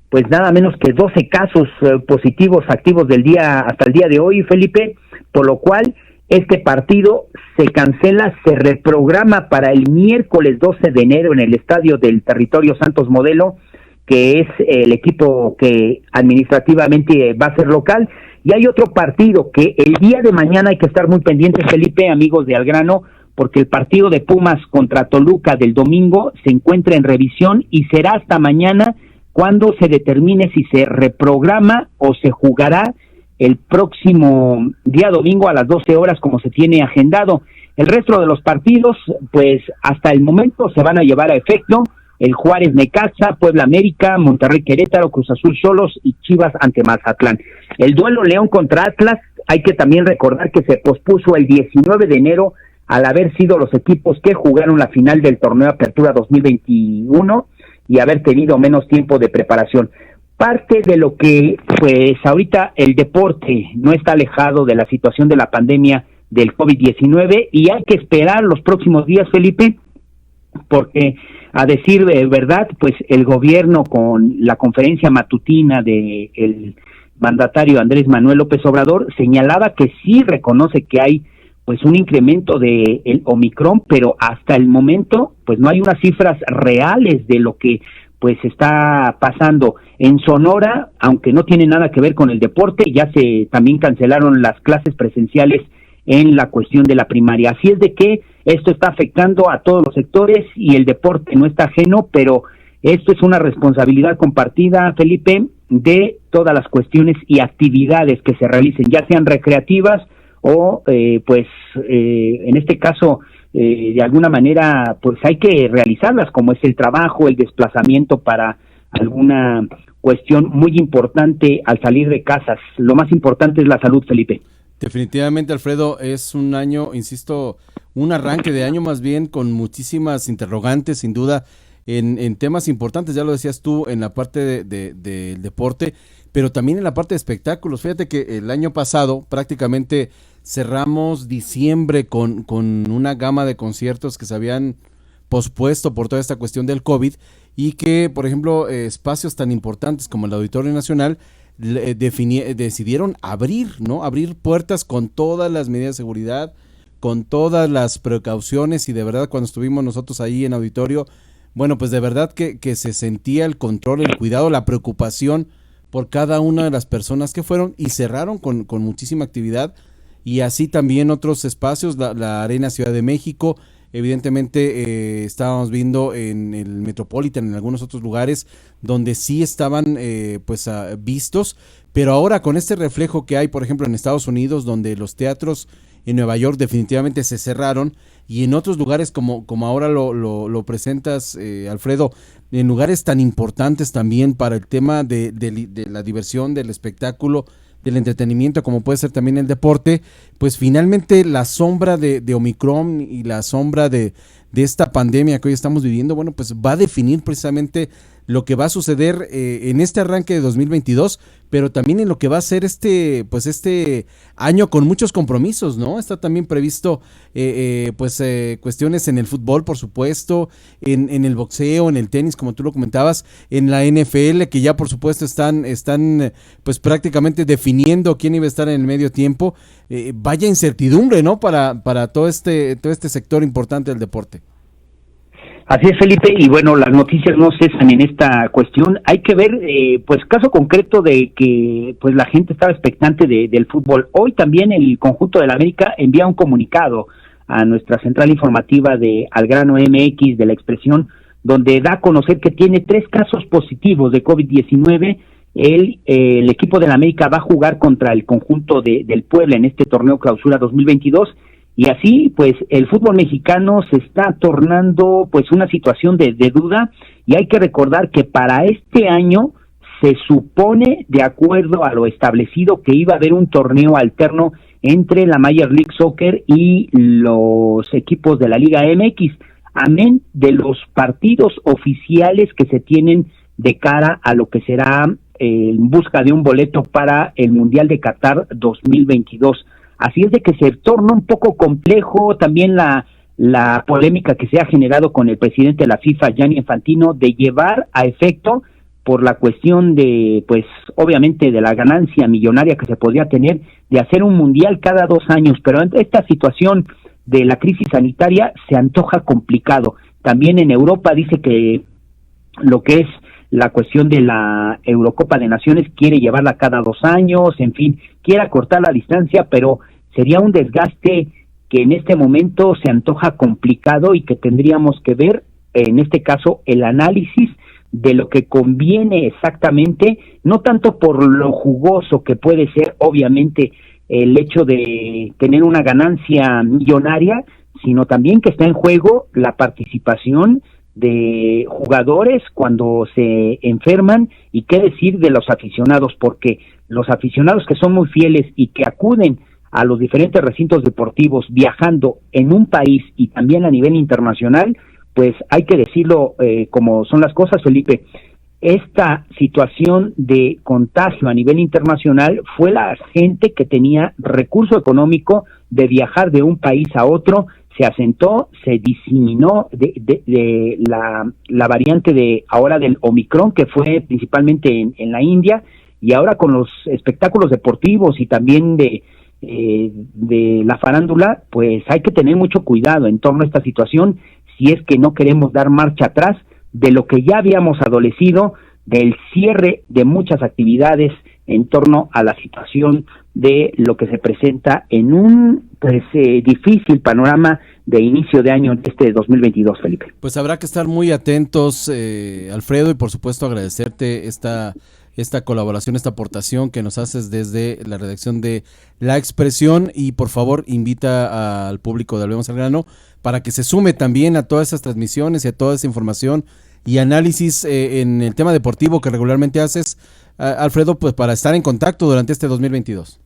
pues nada menos que 12 casos positivos activos del día hasta el día de hoy, Felipe, por lo cual este partido se cancela, se reprograma para el miércoles 12 de enero en el estadio del Territorio Santos Modelo, que es el equipo que administrativamente va a ser local. Y hay otro partido que el día de mañana hay que estar muy pendientes, Felipe, amigos de Al Grano, porque el partido de Pumas contra Toluca del domingo se encuentra en revisión y será hasta mañana cuando se determine si se reprograma o se jugará el próximo día domingo a las 12 horas como se tiene agendado. El resto de los partidos, pues hasta el momento se van a llevar a efecto: el Juárez Necaxa, Puebla América, Monterrey Querétaro, Cruz Azul Xolos y Chivas ante Mazatlán. El duelo León contra Atlas, hay que también recordar que se pospuso el 19 de enero al haber sido los equipos que jugaron la final del torneo Apertura 2021 y haber tenido menos tiempo de preparación. Parte de lo que, pues ahorita el deporte no está alejado de la situación de la pandemia del COVID-19 y hay que esperar los próximos días, Felipe, porque a decir de verdad, pues el gobierno con la conferencia matutina de el mandatario Andrés Manuel López Obrador señalaba que sí reconoce que hay pues un incremento de el Omicron, pero hasta el momento pues no hay unas cifras reales de lo que pues está pasando en Sonora, aunque no tiene nada que ver con el deporte. Ya se también cancelaron las clases presenciales en la cuestión de la primaria. Así es de que esto está afectando a todos los sectores y el deporte no está ajeno, pero esto es una responsabilidad compartida, Felipe, de todas las cuestiones y actividades que se realicen, ya sean recreativas o en este caso de alguna manera pues hay que realizarlas, como es el trabajo, el desplazamiento para alguna cuestión muy importante al salir de casas. Lo más importante es la salud, Felipe. Definitivamente, Alfredo, es un año, insisto, un arranque de año más bien con muchísimas interrogantes, sin duda, en temas importantes, ya lo decías tú, en la parte del deporte, pero también en la parte de espectáculos. Fíjate que el año pasado prácticamente cerramos diciembre con una gama de conciertos que se habían pospuesto por toda esta cuestión del COVID y que, por ejemplo, espacios tan importantes como el Auditorio Nacional decidieron abrir, ¿no? Abrir puertas con todas las medidas de seguridad, con todas las precauciones, y de verdad cuando estuvimos nosotros ahí en auditorio, bueno, pues de verdad que se sentía el control, el cuidado, la preocupación por cada una de las personas que fueron y cerraron con muchísima actividad. Y así también otros espacios, la Arena Ciudad de México, evidentemente estábamos viendo en el Metropolitan, en algunos otros lugares donde sí estaban vistos, pero ahora con este reflejo que hay, por ejemplo, en Estados Unidos, donde los teatros en Nueva York definitivamente se cerraron, y en otros lugares como ahora lo presentas, Alfredo, en lugares tan importantes también para el tema de la diversión, del espectáculo, del entretenimiento, como puede ser también el deporte, pues finalmente la sombra de Omicron y la sombra de esta pandemia que hoy estamos viviendo, bueno, pues va a definir precisamente lo que va a suceder en este arranque de 2022, pero también en lo que va a ser este año con muchos compromisos, ¿no? Está también previsto cuestiones en el fútbol, por supuesto, en el boxeo, en el tenis, como tú lo comentabas, en la NFL, que ya por supuesto están pues prácticamente definiendo quién iba a estar en el medio tiempo. Vaya incertidumbre, ¿no? Para todo este sector importante del deporte. Así es, Felipe, y bueno, las noticias no cesan en esta cuestión. Hay que ver, caso concreto de que pues la gente estaba expectante del fútbol. Hoy también el conjunto de la América envía un comunicado a nuestra central informativa de Al Grano MX de La Expresión, donde da a conocer que tiene 3 casos positivos de COVID-19. El equipo de la América va a jugar contra el conjunto del Puebla en este torneo Clausura 2022, y así pues el fútbol mexicano se está tornando pues una situación de duda, y hay que recordar que para este año se supone, de acuerdo a lo establecido, que iba a haber un torneo alterno entre la Major League Soccer y los equipos de la Liga MX, amén de los partidos oficiales que se tienen de cara a lo que será en busca de un boleto para el Mundial de Qatar 2022. Así es de que se torna un poco complejo también la polémica que se ha generado con el presidente de la FIFA, Gianni Infantino, de llevar a efecto, por la cuestión de, pues, obviamente de la ganancia millonaria que se podría tener, de hacer un mundial cada 2 años, pero entre esta situación de la crisis sanitaria se antoja complicado. También en Europa dice que lo que es la cuestión de la Eurocopa de Naciones quiere llevarla cada 2 años, en fin, quiere acortar la distancia, pero sería un desgaste que en este momento se antoja complicado y que tendríamos que ver, en este caso, el análisis de lo que conviene exactamente, no tanto por lo jugoso que puede ser obviamente el hecho de tener una ganancia millonaria, sino también que está en juego la participación de jugadores cuando se enferman, y qué decir de los aficionados, porque los aficionados que son muy fieles y que acuden a los diferentes recintos deportivos viajando en un país y también a nivel internacional, pues hay que decirlo como son las cosas, Felipe. Esta situación de contagio a nivel internacional fue la gente que tenía recurso económico de viajar de un país a otro, se asentó, se diseminó de la variante de ahora del Omicron, que fue principalmente en la India, y ahora con los espectáculos deportivos y también de la farándula, pues hay que tener mucho cuidado en torno a esta situación, si es que no queremos dar marcha atrás de lo que ya habíamos adolecido, del cierre de muchas actividades en torno a la situación de lo que se presenta en un difícil panorama de inicio de año este 2022, Felipe. Pues habrá que estar muy atentos, Alfredo, y por supuesto agradecerte esta colaboración, esta aportación que nos haces desde la redacción de La Expresión, y por favor invita al público de Hablemos al Grano para que se sume también a todas esas transmisiones y a toda esa información y análisis en el tema deportivo que regularmente haces, Alfredo, pues para estar en contacto durante este 2022.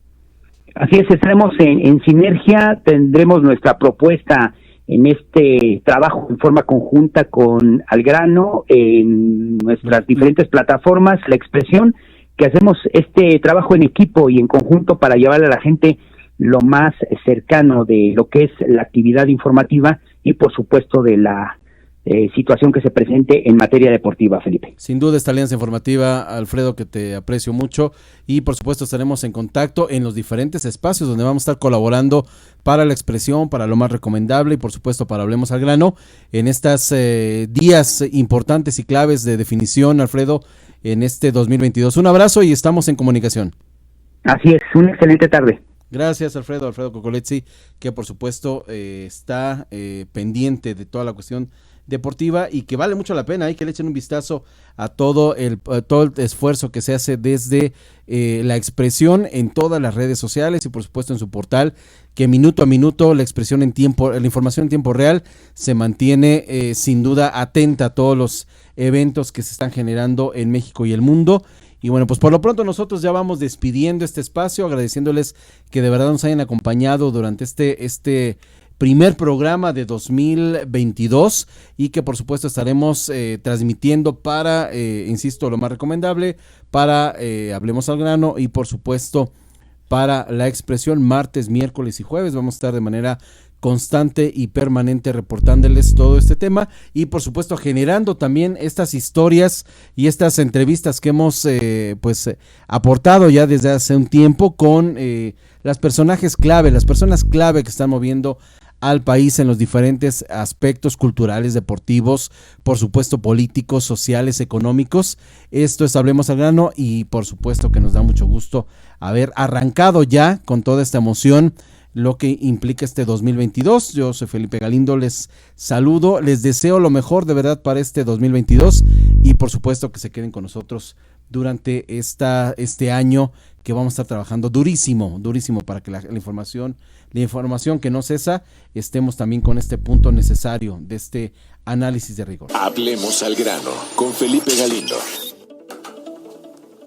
Así es, estaremos en sinergia, tendremos nuestra propuesta en este trabajo en forma conjunta con Al Grano, en nuestras diferentes plataformas, La Expresión, que hacemos este trabajo en equipo y en conjunto para llevarle a la gente lo más cercano de lo que es la actividad informativa y por supuesto de la situación que se presente en materia deportiva, Felipe. Sin duda esta alianza informativa, Alfredo, que te aprecio mucho, y por supuesto estaremos en contacto en los diferentes espacios donde vamos a estar colaborando para La Expresión, para lo más recomendable y por supuesto para Hablemos al Grano en estas días importantes y claves de definición, Alfredo, en este 2022. Un abrazo y estamos en comunicación. Así es, una excelente tarde. Gracias, Alfredo Cocolezzi, que por supuesto está pendiente de toda la cuestión deportiva y que vale mucho la pena, hay que le echen un vistazo a todo el esfuerzo que se hace desde La Expresión en todas las redes sociales y por supuesto en su portal, que minuto a minuto la información en tiempo real se mantiene sin duda atenta a todos los eventos que se están generando en México y el mundo. Y bueno, pues por lo pronto nosotros ya vamos despidiendo este espacio, agradeciéndoles que de verdad nos hayan acompañado durante este primer programa de 2022 y que por supuesto estaremos transmitiendo para, insisto, lo más recomendable, para Hablemos al Grano y por supuesto para La Expresión martes, miércoles y jueves. Vamos a estar de manera constante y permanente reportándoles todo este tema y por supuesto generando también estas historias y estas entrevistas que hemos aportado ya desde hace un tiempo con las personas clave que están moviendo al país en los diferentes aspectos culturales, deportivos, por supuesto políticos, sociales, económicos. Esto es Hablemos al Grano y por supuesto que nos da mucho gusto haber arrancado ya con toda esta emoción lo que implica este 2022. Yo soy Felipe Galindo, les saludo, les deseo lo mejor de verdad para este 2022 y por supuesto que se queden con nosotros durante este año que vamos a estar trabajando durísimo para que la información que no cesa, estemos también con este punto necesario de este análisis de rigor. Hablemos al grano con Felipe Galindo.